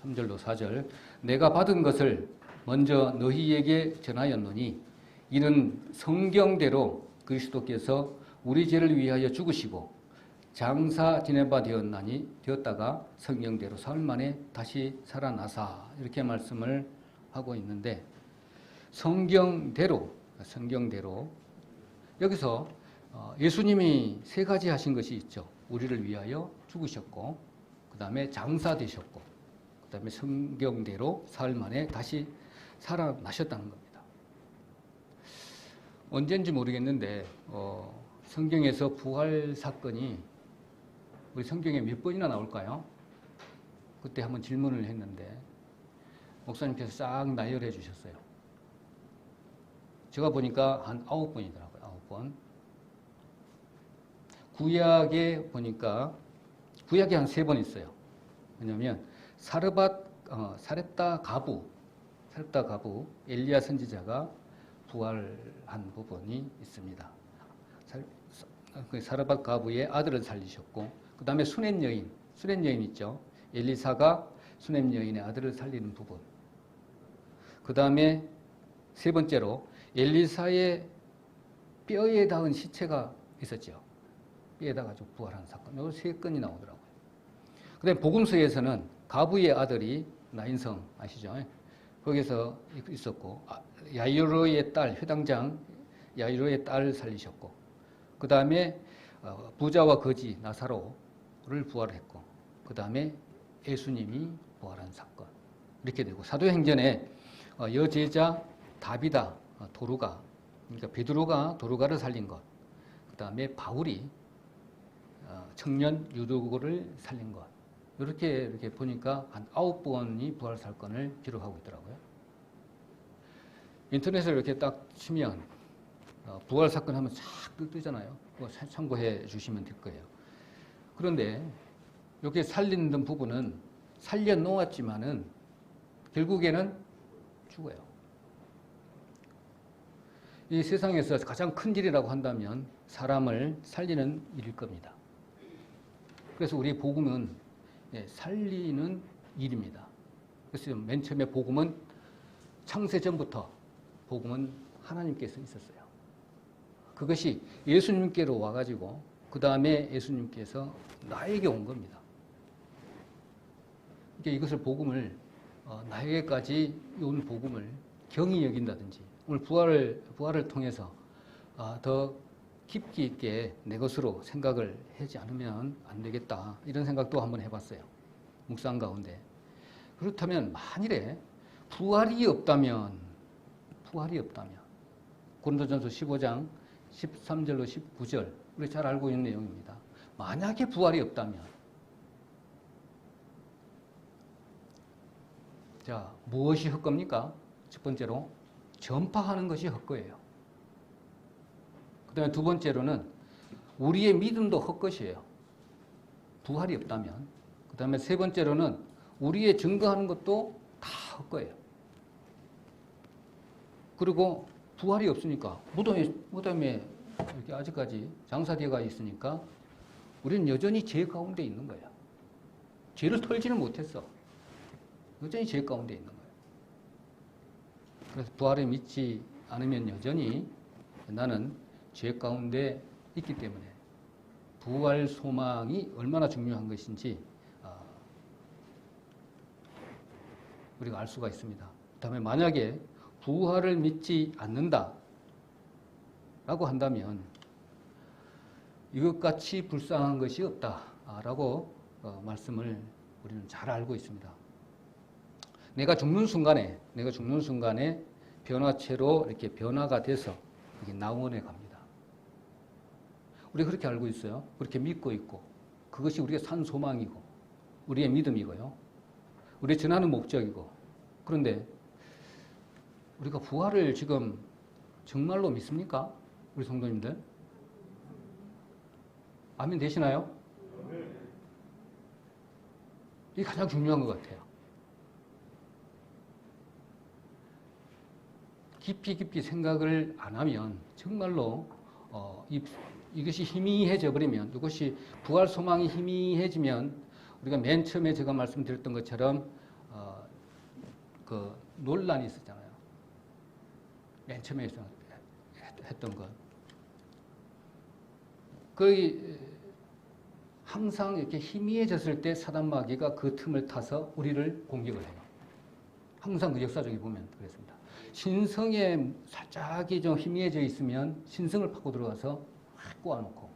3절로 4절 내가 받은 것을 먼저 너희에게 전하였노니 이는 성경대로 그리스도께서 우리 죄를 위하여 죽으시고 장사 지낸 바 되었다가 성경대로 사흘 만에 다시 살아나사 이렇게 말씀을 하고 있는데 성경대로 여기서 예수님이 세 가지 하신 것이 있죠. 우리를 위하여 죽으셨고 그 다음에 장사되셨고 그 다음에 성경대로 사흘 만에 다시 살아나셨다는 겁니다. 언제인지 모르겠는데 성경에서 부활 사건이 우리 성경에 몇 번이나 나올까요? 그때 한번 질문을 했는데 목사님께서 싹 나열해 주셨어요. 제가 보니까 한 9번이더라고요. 9번. 구약에 보니까 구약에 한 3번 있어요. 왜냐하면 사렙다 가부 엘리야 선지자가 부활한 부분이 있습니다. 사르밧 가부의 아들을 살리셨고 그 다음에 수넴 여인 있죠. 엘리사가 수넴 여인의 아들을 살리는 부분. 그 다음에 세 번째로 엘리사의 뼈에 닿은 시체가 있었죠. 뼈에 닿아가지고 부활한 사건. 이 3건이 나오더라고요. 그 다음에 복음서에서는 가부의 아들이 나인성 아시죠? 거기서 있었고 야이로의 딸 회당장 야이로의 딸을 살리셨고 그 다음에 부자와 거지 나사로를 부활했고 그 다음에 예수님이 부활한 사건 이렇게 되고 사도행전에 여제자 다비다, 도루가, 그러니까 베드로가 도루가를 살린 것, 그 다음에 바울이 청년 유도고를 살린 것, 이렇게 보니까 한 9번이 부활 사건을 기록하고 있더라고요. 인터넷에 이렇게 딱 치면 부활 사건 하면 쫙 뜨잖아요. 그거 참고해 주시면 될 거예요. 그런데 여기 살리는 부분은 살려 놓았지만은 결국에는 죽어요. 이 세상에서 가장 큰 일이라고 한다면 사람을 살리는 일일 겁니다. 그래서 우리 복음은 살리는 일입니다. 그래서 맨 처음에 복음은 창세전부터 복음은 하나님께서 있었어요. 그것이 예수님께로 와가지고 그 다음에 예수님께서 나에게 온 겁니다. 그러니까 이것을 복음을 나에게까지 온 복음을 경히 여긴다든지 오늘 부활을 통해서 더 깊이 있게 내 것으로 생각을 하지 않으면 안 되겠다 이런 생각도 한번 해봤어요. 묵상 가운데. 그렇다면 만일에 부활이 없다면 고린도전서 15장 13절로 19절 우리 잘 알고 있는 내용입니다. 만약에 부활이 없다면 자 무엇이 헛겁니까? 첫 번째로 전파하는 것이 헛거예요. 그 다음에 두 번째로는 우리의 믿음도 헛것이에요. 부활이 없다면. 그 다음에 세 번째로는 우리의 증거하는 것도 다 헛거예요. 그리고 부활이 없으니까 무덤에 이렇게 아직까지 장사되어 있으니까 우리는 여전히 죄 가운데 있는 거예요. 죄를 털지는 못했어. 여전히 죄 가운데 있는 거예요. 그래서 부활을 믿지 않으면 여전히 나는 죄 가운데 있기 때문에 부활 소망이 얼마나 중요한 것인지 우리가 알 수가 있습니다. 그 다음에 만약에 부활을 믿지 않는다 라고 한다면 이것같이 불쌍한 것이 없다라고 말씀을 우리는 잘 알고 있습니다. 내가 죽는 순간에 변화체로 이렇게 변화가 돼서 이게 나원에 갑니다. 우리가 그렇게 알고 있어요. 그렇게 믿고 있고 그것이 우리가 산 소망이고 우리의 믿음이고요. 우리 전하는 목적이고 그런데 우리가 부활을 지금 정말로 믿습니까? 우리 성도님들? 아멘 되시나요? 이게 가장 중요한 것 같아요. 깊이 생각을 안 하면 정말로 이것이 희미해져 버리면 이것이 부활 소망이 희미해지면 우리가 맨 처음에 제가 말씀드렸던 것처럼 그 논란이 있었잖아요. 맨 처음에 했던 것. 거의 항상 이렇게 희미해졌을 때 사단 마귀가 그 틈을 타서 우리를 공격을 해요. 항상 그 역사적으로 보면 그랬습니다. 신성에 살짝이 좀 희미해져 있으면 신성을 파고 들어가서 확 꼬아놓고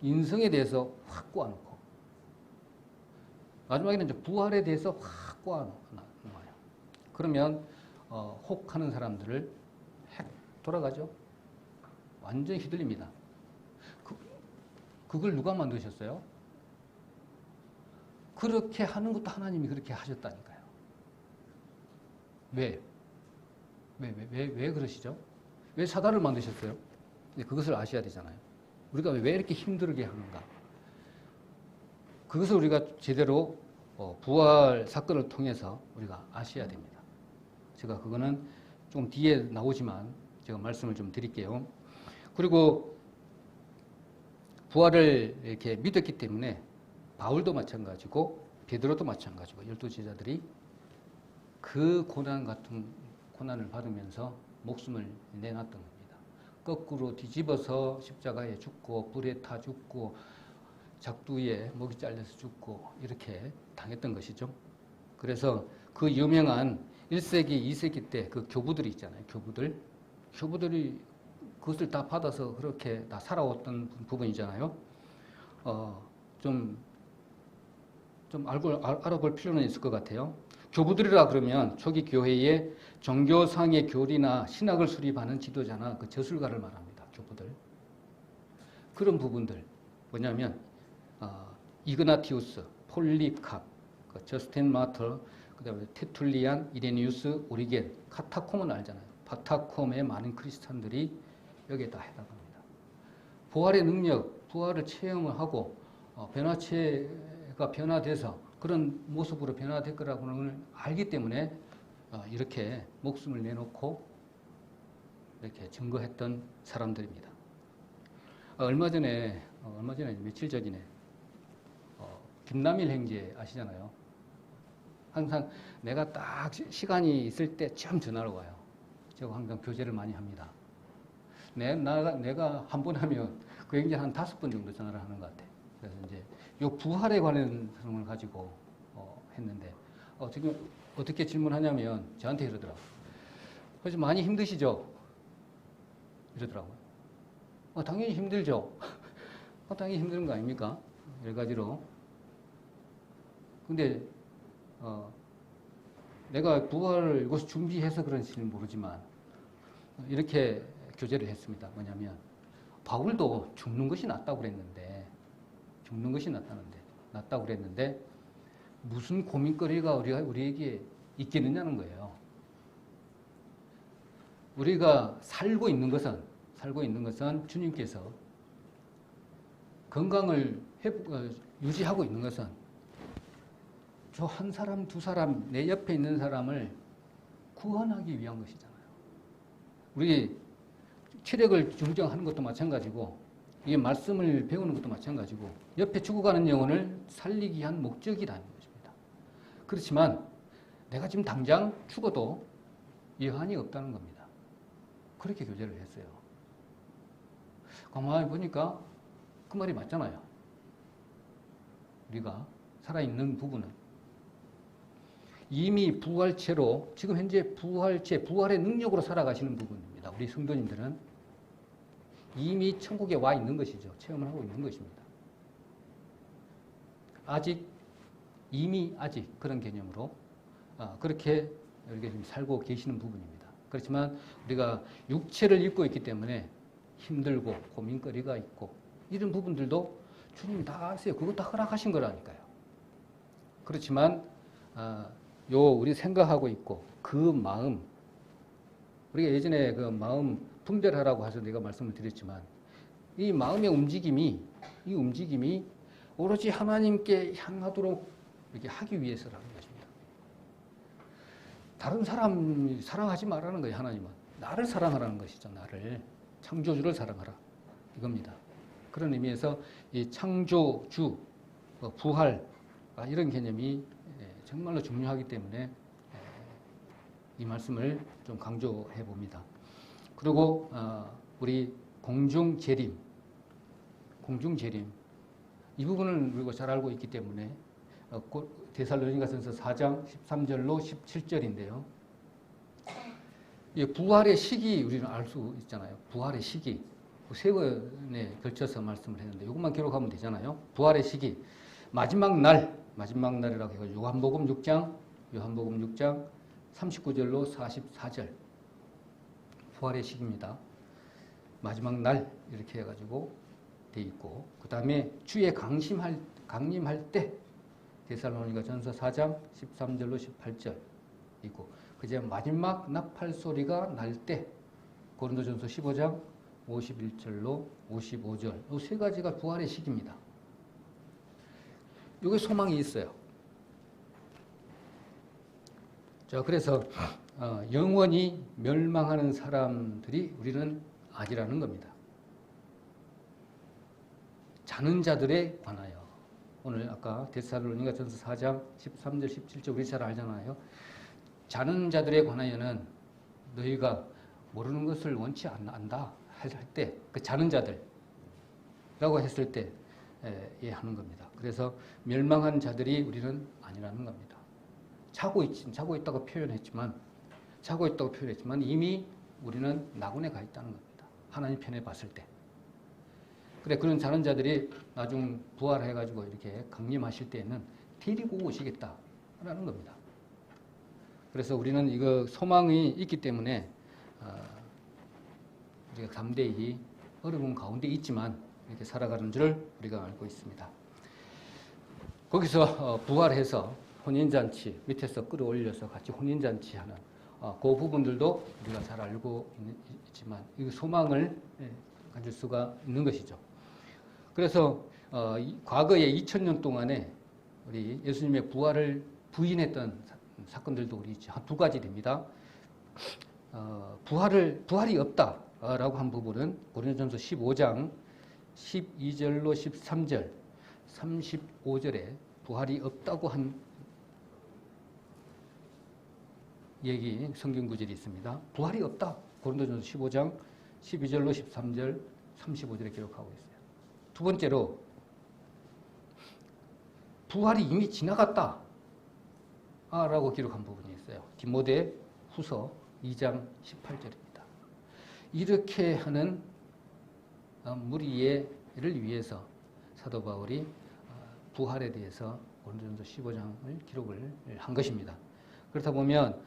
인성에 대해서 확 꼬아놓고 마지막에는 이제 부활에 대해서 확 꼬아놓아요. 그러면 혹하는 사람들을 핵 돌아가죠. 완전히 휘둘립니다. 그걸 누가 만드셨어요? 그렇게 하는 것도 하나님이 그렇게 하셨다니까요. 왜 그러시죠? 왜 사단을 만드셨어요? 그것을 아셔야 되잖아요. 우리가 왜 이렇게 힘들게 하는가? 그것을 우리가 제대로 부활 사건을 통해서 우리가 아셔야 됩니다. 제가 그거는 좀 뒤에 나오지만 제가 말씀을 좀 드릴게요. 그리고 부활을 이렇게 믿었기 때문에 바울도 마찬가지고 베드로도 마찬가지고 12제자들이 그 고난 같은 고난을 받으면서 목숨을 내놨던 겁니다. 거꾸로 뒤집어서 십자가에 죽고 불에 타 죽고 작두에 목이 잘려서 죽고 이렇게 당했던 것이죠. 그래서 그 유명한 1세기, 2세기 때 그 교부들이 있잖아요. 교부들이 그것을 다 받아서 그렇게 다 살아왔던 부분이잖아요. 좀 좀 알아볼 필요는 있을 것 같아요. 교부들이라 그러면 초기 교회에 종교상의 교리나 신학을 수립하는 지도자나 그 저술가를 말합니다. 교부들. 그런 부분들 뭐냐면 이그나티우스, 폴리캅, 저스틴 마터, 그다음에 테툴리안, 이레니우스, 오리겐, 카타콤은 알잖아요. 바타콤의 많은 크리스찬들이 여기에 다 해당합니다. 부활의 능력, 부활을 체험을 하고 변화체가 변화돼서 그런 모습으로 변화될 거라고는 알기 때문에 이렇게 목숨을 내놓고 이렇게 증거했던 사람들입니다. 얼마 전에 며칠 전이네. 김남일 형제 아시잖아요. 항상 내가 딱 시간이 있을 때쯤 전화를 와요. 제가 항상 교제를 많이 합니다. 내가 한 번 하면 그 형제 한 5번 정도 전화를 하는 것 같아. 그래서 이제 요 부활에 관한 사람을 가지고 했는데 지금 어떻게 질문하냐면 저한테 이러더라고. 그래서 많이 힘드시죠? 이러더라고요. 당연히 힘들죠. 당연히 힘든 거 아닙니까? 여러 가지로. 근데 내가 부활을 이것을 준비해서 그런지는 모르지만 이렇게 교제를 했습니다. 뭐냐면 바울도 죽는 것이 낫다고 그랬는데 무슨 고민거리가 우리에게 있겠느냐는 거예요. 우리가 살고 있는 것은 주님께서 건강을 유지하고 있는 것은 저 한 사람, 두 사람, 내 옆에 있는 사람을 구원하기 위한 것이잖아요. 우리 체력을 중정하는 것도 마찬가지고, 이게 말씀을 배우는 것도 마찬가지고, 옆에 죽어가는 영혼을 살리기 위한 목적이라는 것입니다. 그렇지만 내가 지금 당장 죽어도 여한이 없다는 겁니다. 그렇게 교제를 했어요. 가만히 보니까 그 말이 맞잖아요. 우리가 살아있는 부분은 이미 부활체로, 지금 현재 부활의 능력으로 살아가시는 부분입니다. 우리 성도님들은 이미 천국에 와 있는 것이죠. 체험을 하고 있는 것입니다. 이미 아직 그런 개념으로 그렇게 이렇게 살고 계시는 부분입니다. 그렇지만 우리가 육체를 입고 있기 때문에 힘들고 고민거리가 있고 이런 부분들도 주님이 다 아세요. 그거 다 허락하신 거라니까요. 그렇지만 우리 생각하고 있고 그 마음, 우리가 예전에 그 마음 분별하라고 해서 내가 말씀을 드렸지만 이 마음의 움직임이 오로지 하나님께 향하도록 이렇게 하기 위해서라는 것입니다. 다른 사람 사랑하지 말라는 거예요. 하나님은 나를 사랑하라는 것이죠. 나를, 창조주를 사랑하라 이겁니다. 그런 의미에서 이 창조주, 부활 이런 개념이 정말로 중요하기 때문에 이 말씀을 좀 강조해 봅니다. 그리고 우리 공중재림 이 부분은 우리가 잘 알고 있기 때문에 데살로니가전서 4장 13절로 17절인데요. 이 부활의 시기 우리는 알 수 있잖아요. 부활의 시기 세 번에 걸쳐서 말씀을 했는데 이것만 기록하면 되잖아요. 부활의 시기 마지막 날이라고 해서 요한복음 6장 39절로 44절 부활의 시기입니다. 마지막 날 이렇게 해가지고 돼 있고 그 다음에 주의 강림할 때 데살로니가전서 4장 13절로 18절 있고 그제 마지막 나팔 소리가 날 때 고린도전서 15장 51절로 55절 이 세 가지가 부활의 시기입니다. 이게 소망이 있어요. 자, 그래서 영원히 멸망하는 사람들이 우리는 아니라는 겁니다. 자는 자들에 관하여 오늘 아까 데살로니가전서 4장 13절 17절 우리 잘 알잖아요. 자는 자들에 관하여는 너희가 모르는 것을 원치 않는다 할 때 그 자는 자들이라고 했을 때 하는 겁니다. 그래서 멸망한 자들이 우리는 아니라는 겁니다. 자고 있다고 표현했지만 이미 우리는 낙원에 가 있다는 겁니다. 하나님 편에 봤을 때. 그래 그런 자는 자들이 나중 부활해가지고 이렇게 강림하실 때에는 데리고 오시겠다라는 겁니다. 그래서 우리는 이거 소망이 있기 때문에 우리가 담대히 어려운 가운데 있지만 이렇게 살아가는 줄 우리가 알고 있습니다. 거기서 부활해서 혼인잔치 밑에서 끌어올려서 같이 혼인잔치하는 그 부분들도 우리가 잘 알고 있지만 이 소망을 가질 수가 있는 것이죠. 그래서 과거에 2000년 동안에 우리 예수님의 부활을 부인했던 사건들도 우리 한 두 가지 됩니다. 부활이 없다라고 한 부분은 고린도전서 15장 12절로 13절, 35절에 부활이 없다고 한 얘기 성경 구절이 있습니다. 부활이 없다. 고린도전서 15장 12절로 13절, 35절에 기록하고 있어요. 두 번째로 부활이 이미 지나갔다 라고 기록한 부분이 있어요. 디모데 후서 2장 18절입니다. 이렇게 하는 무리를 위해서 사도 바울이 부활에 대해서 고린도전서 15장을 기록을 한 것입니다. 그렇다 보면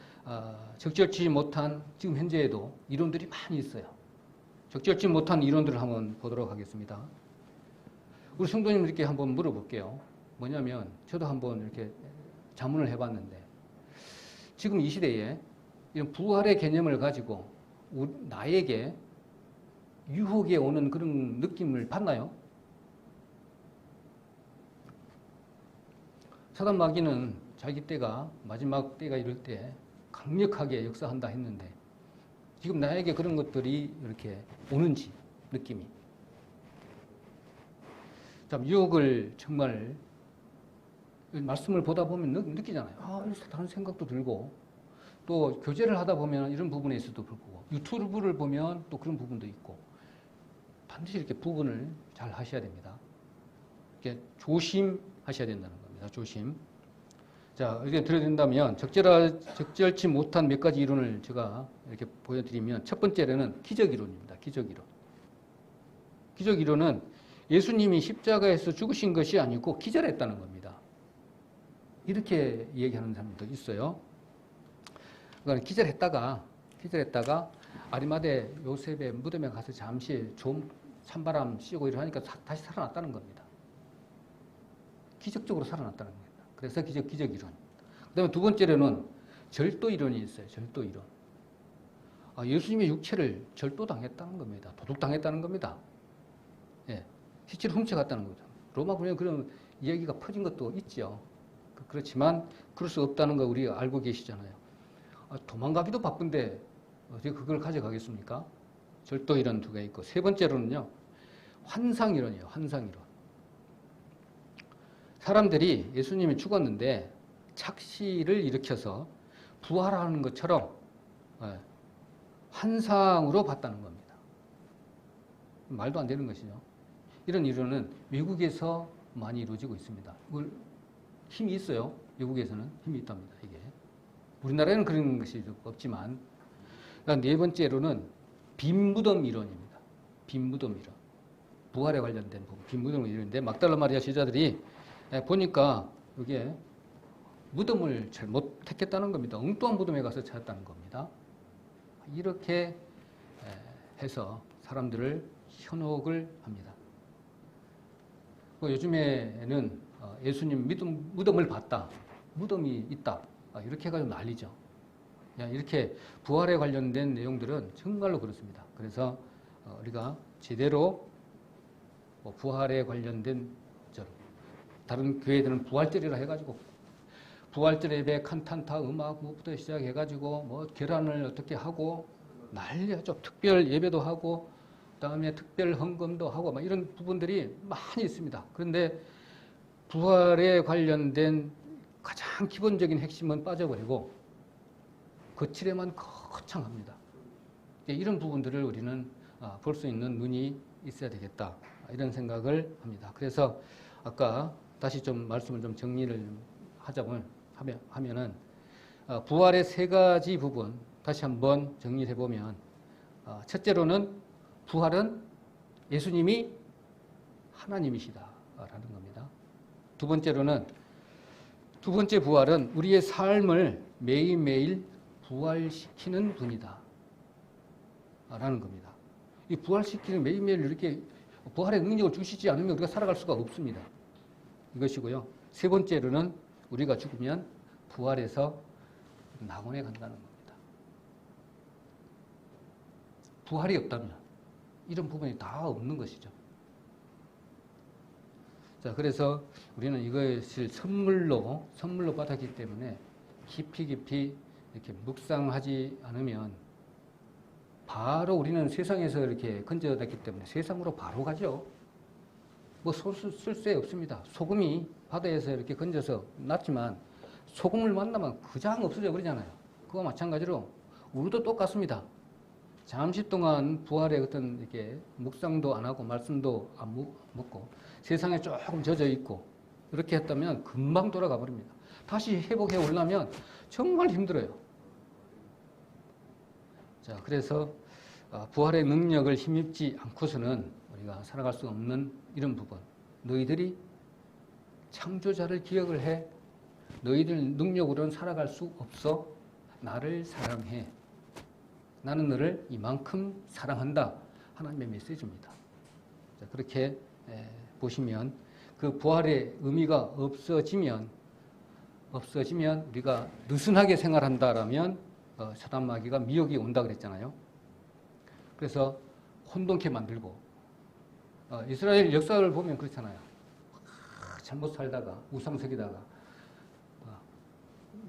적절치 못한 지금 현재에도 이론들이 많이 있어요. 적절치 못한 이론들을 한번 보도록 하겠습니다. 우리 성도님들께 한번 물어볼게요. 뭐냐면 저도 한번 이렇게 자문을 해봤는데 지금 이 시대에 이런 부활의 개념을 가지고 나에게 유혹에 오는 그런 느낌을 받나요? 사단 마귀는 자기 때가 마지막 때가 이럴 때 강력하게 역사한다 했는데 지금 나에게 그런 것들이 이렇게 오는지 느낌이 참 유혹을 정말 말씀을 보다 보면 느끼잖아요. 다른 생각도 들고 또 교제를 하다 보면 이런 부분에 있어도 불구하고 유튜브를 보면 또 그런 부분도 있고 반드시 이렇게 부분을 잘 하셔야 됩니다. 이렇게 조심하셔야 된다는 겁니다. 조심. 자, 이렇게 들어야 적절치 못한 몇 가지 이론을 제가 이렇게 보여드리면 첫 번째로는 기적이론입니다. 기적이론. 기적이론은 예수님이 십자가에서 죽으신 것이 아니고 기절했다는 겁니다. 이렇게 얘기하는 사람도 있어요. 그러니까 기절했다가 아리마대 요셉의 무덤에 가서 잠시 좀 찬바람 쐬고 이러니까 다시 살아났다는 겁니다. 기적적으로 살아났다는 겁니다. 그래서 기적이론. 그 다음에 두 번째로는 절도이론이 있어요. 절도이론. 예수님의 육체를 절도당했다는 겁니다. 도둑당했다는 겁니다. 예, 실제로 훔쳐갔다는 거죠. 로마 군에 그런 이야기가 퍼진 것도 있죠. 그렇지만 그럴 수 없다는 거 우리가 알고 계시잖아요. 도망가기도 바쁜데 어떻게 그걸 가져가겠습니까? 절도이론 두 개 있고 세 번째로는요. 환상이론이에요. 환상이론. 사람들이 예수님이 죽었는데 착시를 일으켜서 부활하는 것처럼 환상으로 봤다는 겁니다. 말도 안 되는 것이죠. 이런 이론은 미국에서 많이 이루어지고 있습니다. 힘이 있어요. 미국에서는 힘이 있답니다. 이게 우리나라에는 그런 것이 없지만. 네 번째로는 빈무덤 이론입니다. 빈무덤 이론. 부활에 관련된 부분. 빈무덤 이론인데 막달라 마리아 제자들이 보니까 이게 무덤을 잘못 택했다는 겁니다. 엉뚱한 무덤에 가서 찾았다는 겁니다. 이렇게 해서 사람들을 현혹을 합니다. 요즘에는 예수님 무덤을 봤다. 무덤이 있다. 이렇게 해가지고 난리죠. 이렇게 부활에 관련된 내용들은 정말로 그렇습니다. 그래서 우리가 제대로 부활에 관련된 다른 교회들은 부활절이라 해가지고 부활절 예배, 칸탄타, 음악부터 시작해가지고 계란을 어떻게 하고 난리죠. 특별 예배도 하고 그다음에 특별 헌금도 하고 이런 부분들이 많이 있습니다. 그런데 부활에 관련된 가장 기본적인 핵심은 빠져버리고 거칠에만 거창합니다. 이런 부분들을 우리는 볼 수 있는 눈이 있어야 되겠다 이런 생각을 합니다. 그래서 아까 다시 좀 말씀을 좀 정리를 하면은 부활의 세 가지 부분 다시 한번 정리를 해보면 첫째로는 부활은 예수님이 하나님이시다라는 겁니다. 두 번째로는 두 번째 부활은 우리의 삶을 매일매일 부활시키는 분이다 라는 겁니다. 이 부활시키는 매일매일 이렇게 부활의 능력을 주시지 않으면 우리가 살아갈 수가 없습니다. 이것이고요. 세 번째로는 우리가 죽으면 부활해서 낙원에 간다는 겁니다. 부활이 없다면 이런 부분이 다 없는 것이죠. 자, 그래서 우리는 이것을 선물로 받았기 때문에 깊이 이렇게 묵상하지 않으면 바로 우리는 세상에서 이렇게 건져냈기 때문에 세상으로 바로 가죠. 뭐 쓸 새 없습니다. 소금이 바다에서 이렇게 건져서 났지만 소금을 만나면 그냥 없어져 버리잖아요. 그와 마찬가지로 우리도 똑같습니다. 잠시 동안 부활의 어떤 이렇게 묵상도 안 하고 말씀도 안 먹고 세상에 조금 젖어 있고 이렇게 했다면 금방 돌아가 버립니다. 다시 회복해 오려면 정말 힘들어요. 자, 그래서 부활의 능력을 힘입지 않고서는 우리가 살아갈 수 없는 이런 부분. 너희들이 창조자를 기억을 해. 너희들 능력으로는 살아갈 수 없어. 나를 사랑해. 나는 너를 이만큼 사랑한다. 하나님의 메시지입니다. 자, 그렇게 보시면 그 부활의 의미가 없어지면 우리가 느슨하게 생활한다라면 사단 마귀가 미혹이 온다 그랬잖아요. 그래서 혼돈케 만들고 이스라엘 역사를 보면 그렇잖아요. 잘못 살다가 우상석에다가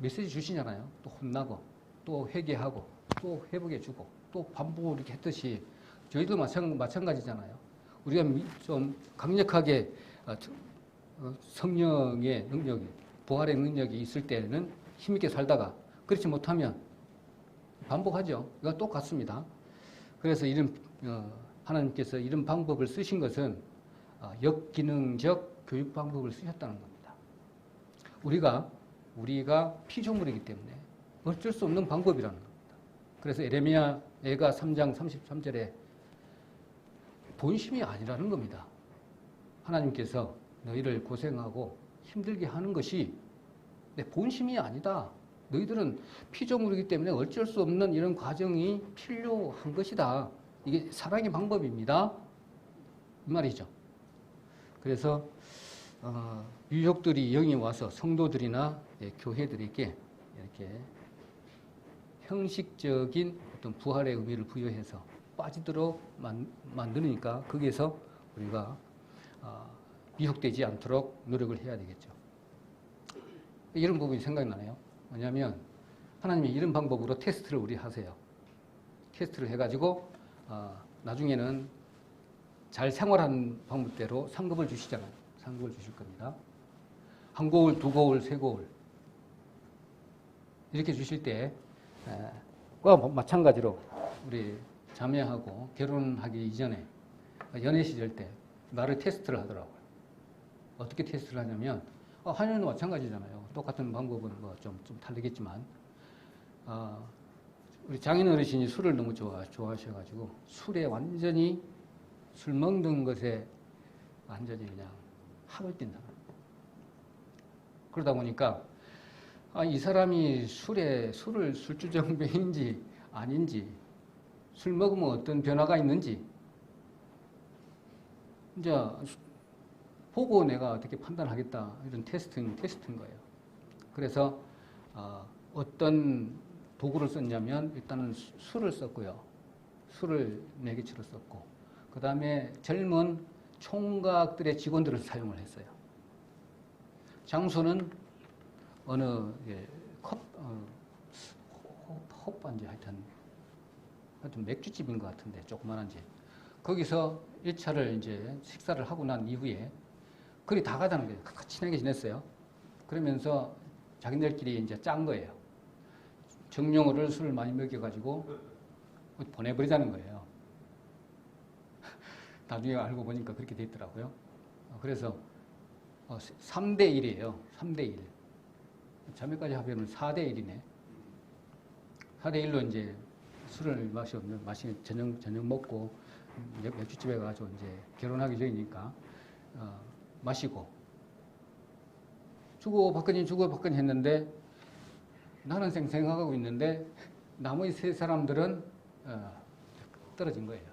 메시지 주시잖아요. 또 혼나고 또 회개하고 또 회복해주고 또 반복을 이렇게 했듯이 저희도 마찬가지잖아요. 우리가 좀 강력하게 성령의 능력이 부활의 능력이 있을 때는 힘있게 살다가 그렇지 못하면 반복하죠. 이거 똑같습니다. 그래서 이런 하나님께서 이런 방법을 쓰신 것은 역기능적 교육 방법을 쓰셨다는 겁니다. 우리가 피조물이기 때문에 어쩔 수 없는 방법이라는 겁니다. 그래서 에레미야가 3장 33절에 본심이 아니라는 겁니다. 하나님께서 너희를 고생하고 힘들게 하는 것이 내 본심이 아니다. 너희들은 피조물이기 때문에 어쩔 수 없는 이런 과정이 필요한 것이다. 이게 사랑의 방법입니다. 이 말이죠. 그래서 유혹들이 영이 와서 성도들이나 교회들에게 이렇게 형식적인 어떤 부활의 의미를 부여해서 빠지도록 만드니까 거기에서 우리가 미혹되지 않도록 노력을 해야 되겠죠. 이런 부분이 생각나네요. 왜냐하면 하나님이 이런 방법으로 테스트를 우리 하세요. 테스트를 해가지고 나중에는 잘 생활하는 방법대로 상급을 주시잖아요. 상급을 주실 겁니다. 한 고울, 두 고울, 세 고울 이렇게 주실 때과 마찬가지로 우리 자매하고 결혼하기 이전에 연애 시절 때 나를 테스트를 하더라고요. 어떻게 테스트를 하냐면 한여는 마찬가지잖아요. 똑같은 방법은 뭐 좀 다르겠지만 우리 장인 어르신이 술을 너무 좋아하셔가지고 술에 완전히 술 먹는 것에 완전히 그냥 학을 뛴다. 그러다 보니까 이 사람이 술을 술주정뱅인지 아닌지 술 먹으면 어떤 변화가 있는지 이제 보고 내가 어떻게 판단하겠다 이런 테스트인 거예요. 그래서 어떤 도구를 썼냐면 일단은 술을 썼고요. 술을 4개치로 썼고 그 다음에 젊은 총각들의 직원들을 사용을 했어요. 장소는 어느 헛반지 하여튼 맥주집인 것 같은데 조그만한 집. 거기서 1차를 이제 식사를 하고 난 이후에 그리 다 가자는 거예요. 친하게 지냈어요. 그러면서 자기들끼리 이제 짠 거예요. 정용호를 술을 많이 먹여가지고 보내버리자는 거예요. 나중에 알고 보니까 그렇게 됐더라고요. 그래서 3대1이에요. 3대1. 자매까지 합하면 4대1이네. 4대1로 이제 술을 저녁 먹고 맥주집에 가서 이제 결혼하기 전이니까 마시고 주고받거니 했는데 나는 생생하고 있는데 나머지 세 사람들은 떨어진 거예요.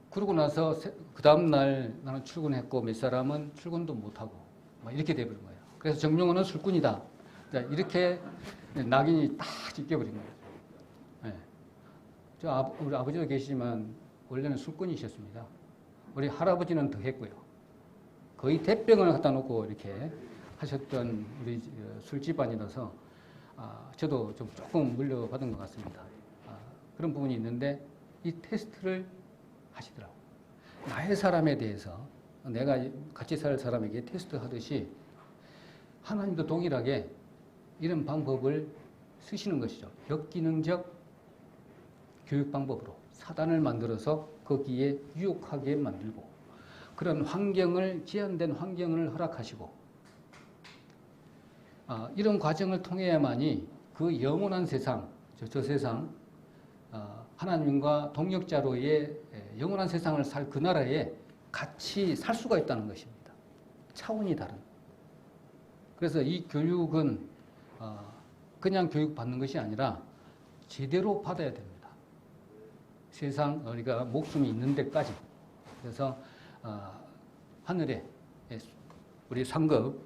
그러고 나서 그 다음날 나는 출근했고 몇 사람은 출근도 못하고 막 이렇게 돼버린 거예요. 그래서 정명훈은 술꾼이다. 이렇게 낙인이 딱 찍혀버린 거예요. 네. 우리 아버지도 계시지만 원래는 술꾼이셨습니다. 우리 할아버지는 더 했고요. 거의 대병을 갖다 놓고 이렇게 하셨던 우리 술집안이라서 저도 좀 조금 물려받은 것 같습니다. 그런 부분이 있는데 이 테스트를 하시더라고요. 나의 사람에 대해서 내가 같이 살 사람에게 테스트 하듯이 하나님도 동일하게 이런 방법을 쓰시는 것이죠. 역기능적 교육 방법으로 사단을 만들어서 거기에 유혹하게 만들고 그런 환경을 제한된 환경을 허락하시고 이런 과정을 통해야만이 그 영원한 세상, 저 세상 하나님과 동역자로의 영원한 세상을 살 그 나라에 같이 살 수가 있다는 것입니다. 차원이 다른. 그래서 이 교육은 그냥 교육받는 것이 아니라 제대로 받아야 됩니다. 세상 우리가 목숨이 있는 데까지. 그래서 하늘에 우리 상급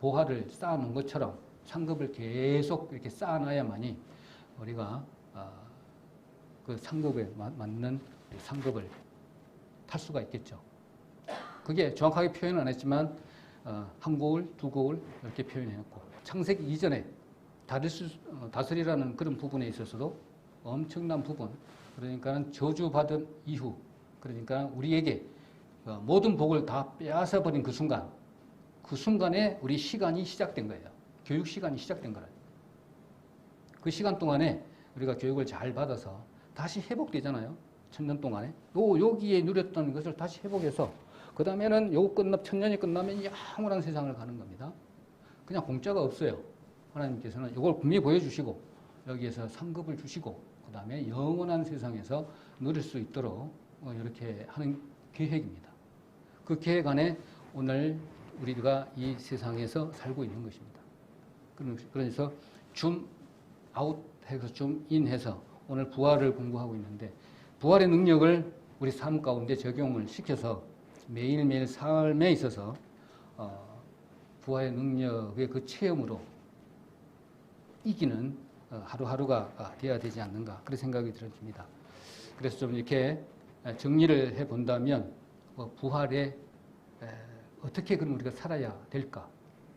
보화를 쌓아놓은 것처럼 상급을 계속 이렇게 쌓아놔야만이 우리가 그 상급에 맞는 상급을 탈 수가 있겠죠. 그게 정확하게 표현은 안 했지만 한 고을, 두 고을 이렇게 표현했고 창세기 이전에 다스리라는 그런 부분에 있어서도 엄청난 부분, 그러니까 저주받은 이후, 그러니까 우리에게 모든 복을 다 빼앗아 버린 그 순간에 우리 시간이 시작된 거예요. 교육 시간이 시작된 거예요. 그 시간 동안에 우리가 교육을 잘 받아서 다시 회복되잖아요. 1000년 동안에. 여기에 누렸던 것을 다시 회복해서 그 다음에는 천년이 끝나면 영원한 세상을 가는 겁니다. 그냥 공짜가 없어요. 하나님께서는 이걸 분명히 보여주시고 여기에서 상급을 주시고 그 다음에 영원한 세상에서 누릴 수 있도록 이렇게 하는 계획입니다. 그 계획 안에 오늘 우리가 이 세상에서 살고 있는 것입니다. 그래서 줌 아웃해서 줌 인해서 오늘 부활을 공부하고 있는데 부활의 능력을 우리 삶 가운데 적용을 시켜서 매일매일 삶에 있어서 부활의 능력의 그 체험으로 이기는 하루하루가 되어야 되지 않는가 그런 생각이 들어집니다. 그래서 좀 이렇게 정리를 해본다면 부활에 어떻게 그럼 우리가 살아야 될까?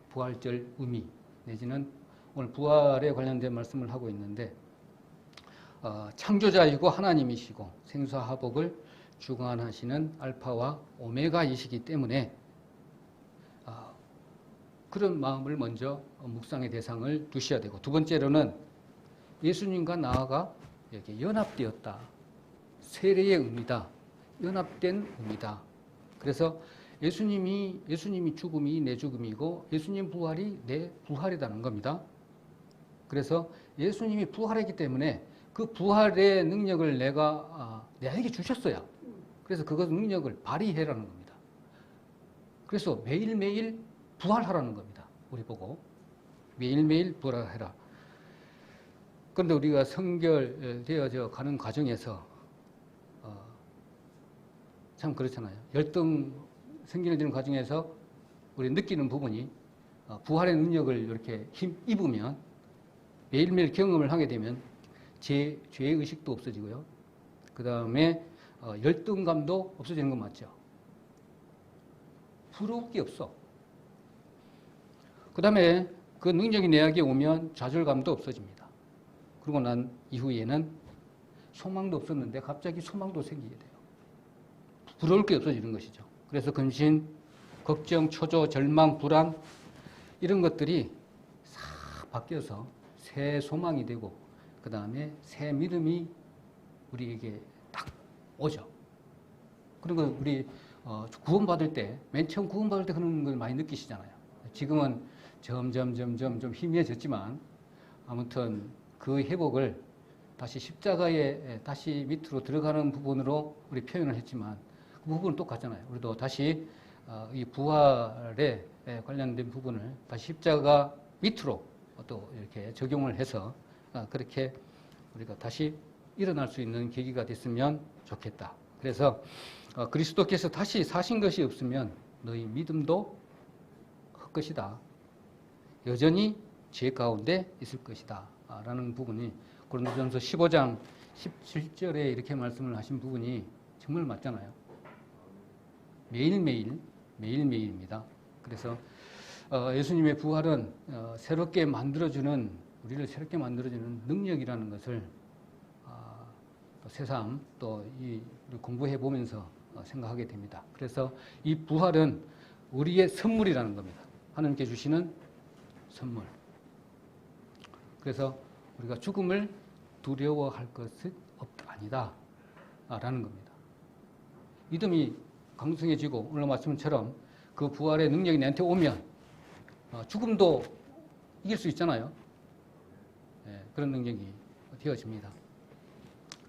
부활절 의미 내지는 오늘 부활에 관련된 말씀을 하고 있는데 창조자이고 하나님이시고 생사화복을 주관하시는 알파와 오메가이시기 때문에 그런 마음을 먼저 묵상의 대상을 두셔야 되고 두 번째로는 예수님과 나아가 이렇게 연합되었다. 세례의 의미다. 연합된 의미다. 그래서 예수님이 죽음이 내 죽음이고 예수님 부활이 내 부활이라는 겁니다. 그래서 예수님이 부활했기 때문에 그 부활의 능력을 내게 주셨어요. 그래서 그 능력을 발휘해라는 겁니다. 그래서 매일매일 부활하라는 겁니다. 우리 보고 매일매일 부활해라. 그런데 우리가 성결되어져 가는 과정에서 참 그렇잖아요. 열등 생기는 과정에서 우리 느끼는 부분이 부활의 능력을 이렇게 입으면 매일매일 경험을 하게 되면 죄의식도 없어지고요. 그 다음에 열등감도 없어지는 건 맞죠. 부러울 게 없어. 그 다음에 그 능력이 내게 오면 좌절감도 없어집니다. 그러고 난 이후에는 소망도 없었는데 갑자기 소망도 생기게 돼요. 부러울 게 없어지는 것이죠. 그래서 근심, 걱정, 초조, 절망, 불안 이런 것들이 싹 바뀌어서 새 소망이 되고 그 다음에 새 믿음이 우리에게 딱 오죠. 그리고 우리 구원받을 때, 맨 처음 구원받을 때 그런 걸 많이 느끼시잖아요. 지금은 점점 좀 희미해졌지만 아무튼 그 회복을 다시 십자가에 다시 밑으로 들어가는 부분으로 우리 표현을 했지만 그 부분은 똑같잖아요. 우리도 다시 이 부활의 관련된 부분을 다시 십자가 밑으로 또 이렇게 적용을 해서 그렇게 우리가 다시 일어날 수 있는 계기가 됐으면 좋겠다. 그래서 그리스도께서 다시 사신 것이 없으면 너희 믿음도 헛것이다. 여전히 죄 가운데 있을 것이다. 라는 부분이 고린도전서 15장 17절에 이렇게 말씀을 하신 부분이 정말 맞잖아요. 매일매일입니다. 그래서 예수님의 부활은 새롭게 만들어주는, 우리를 새롭게 만들어주는 능력이라는 것을 새삼 또 공부해 보면서 생각하게 됩니다. 그래서 이 부활은 우리의 선물이라는 겁니다. 하나님께 주시는 선물. 그래서 우리가 죽음을 두려워할 것은 아니다 라는 겁니다. 믿음이 강성해지고 오늘 말씀처럼 그 부활의 능력이 내한테 오면 죽음도 이길 수 있잖아요. 그런 능력이 되어집니다.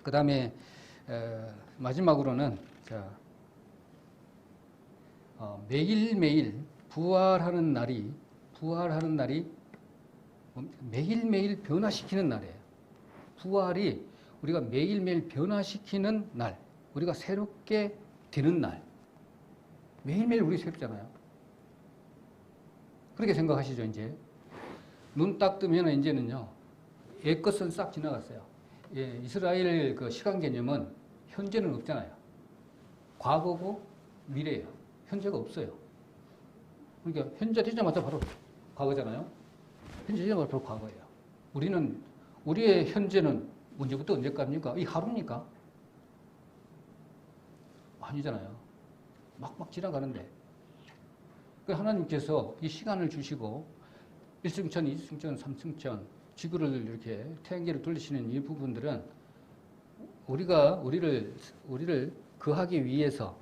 그 다음에 마지막으로는 매일매일 부활하는 날이 매일매일 변화시키는 날이에요. 부활이 우리가 매일매일 변화시키는 날, 우리가 새롭게 되는 날. 매일매일 우리 새롭잖아요. 그렇게 생각하시죠, 이제. 눈 딱 뜨면 이제는요, 옛 것은 싹 지나갔어요. 이스라엘 그 시간 개념은 현재는 없잖아요. 과거고 미래예요. 현재가 없어요. 그러니까 현재 되자마자 바로 과거잖아요. 현재 되자마자 바로 과거예요. 우리의 현재는 언제부터 언제까지입니까? 이 하루입니까? 아니잖아요. 막 지나가는데. 하나님께서 이 시간을 주시고 1승천, 2승천, 3승천 지구를 이렇게 태양계를 돌리시는 이 부분들은 우리를 거하기 위해서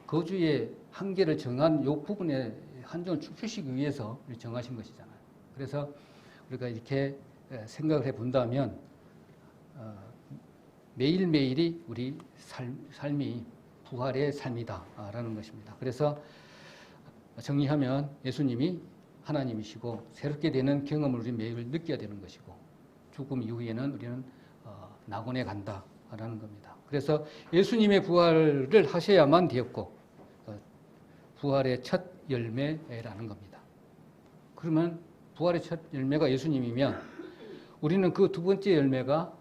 거주의 한계를 정한 이 부분에 한정을 주시기 위해서 정하신 것이잖아요. 그래서 우리가 이렇게 생각을 해 본다면 매일매일이 우리 삶이 부활의 삶이다라는 것입니다. 그래서 정리하면 예수님이 하나님이시고 새롭게 되는 경험을 우리 매일 느껴야 되는 것이고 죽음 이후에는 우리는 낙원에 간다라는 겁니다. 그래서 예수님의 부활을 하셔야만 되었고 부활의 첫 열매라는 겁니다. 그러면 부활의 첫 열매가 예수님이면 우리는 그 두 번째 열매가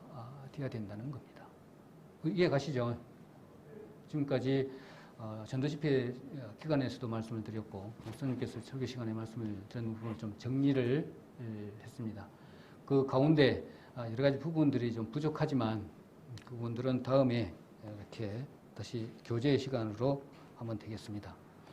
되어야 된다는 겁니다. 이해 가시죠? 지금까지 전도집회 기간에서도 말씀을 드렸고 목사님께서 설교 시간에 말씀을 드린 부분을 좀 정리를 했습니다. 그 가운데 여러 가지 부분들이 좀 부족하지만 그 부분들은 다음에 이렇게 다시 교제의 시간으로 하면 되겠습니다.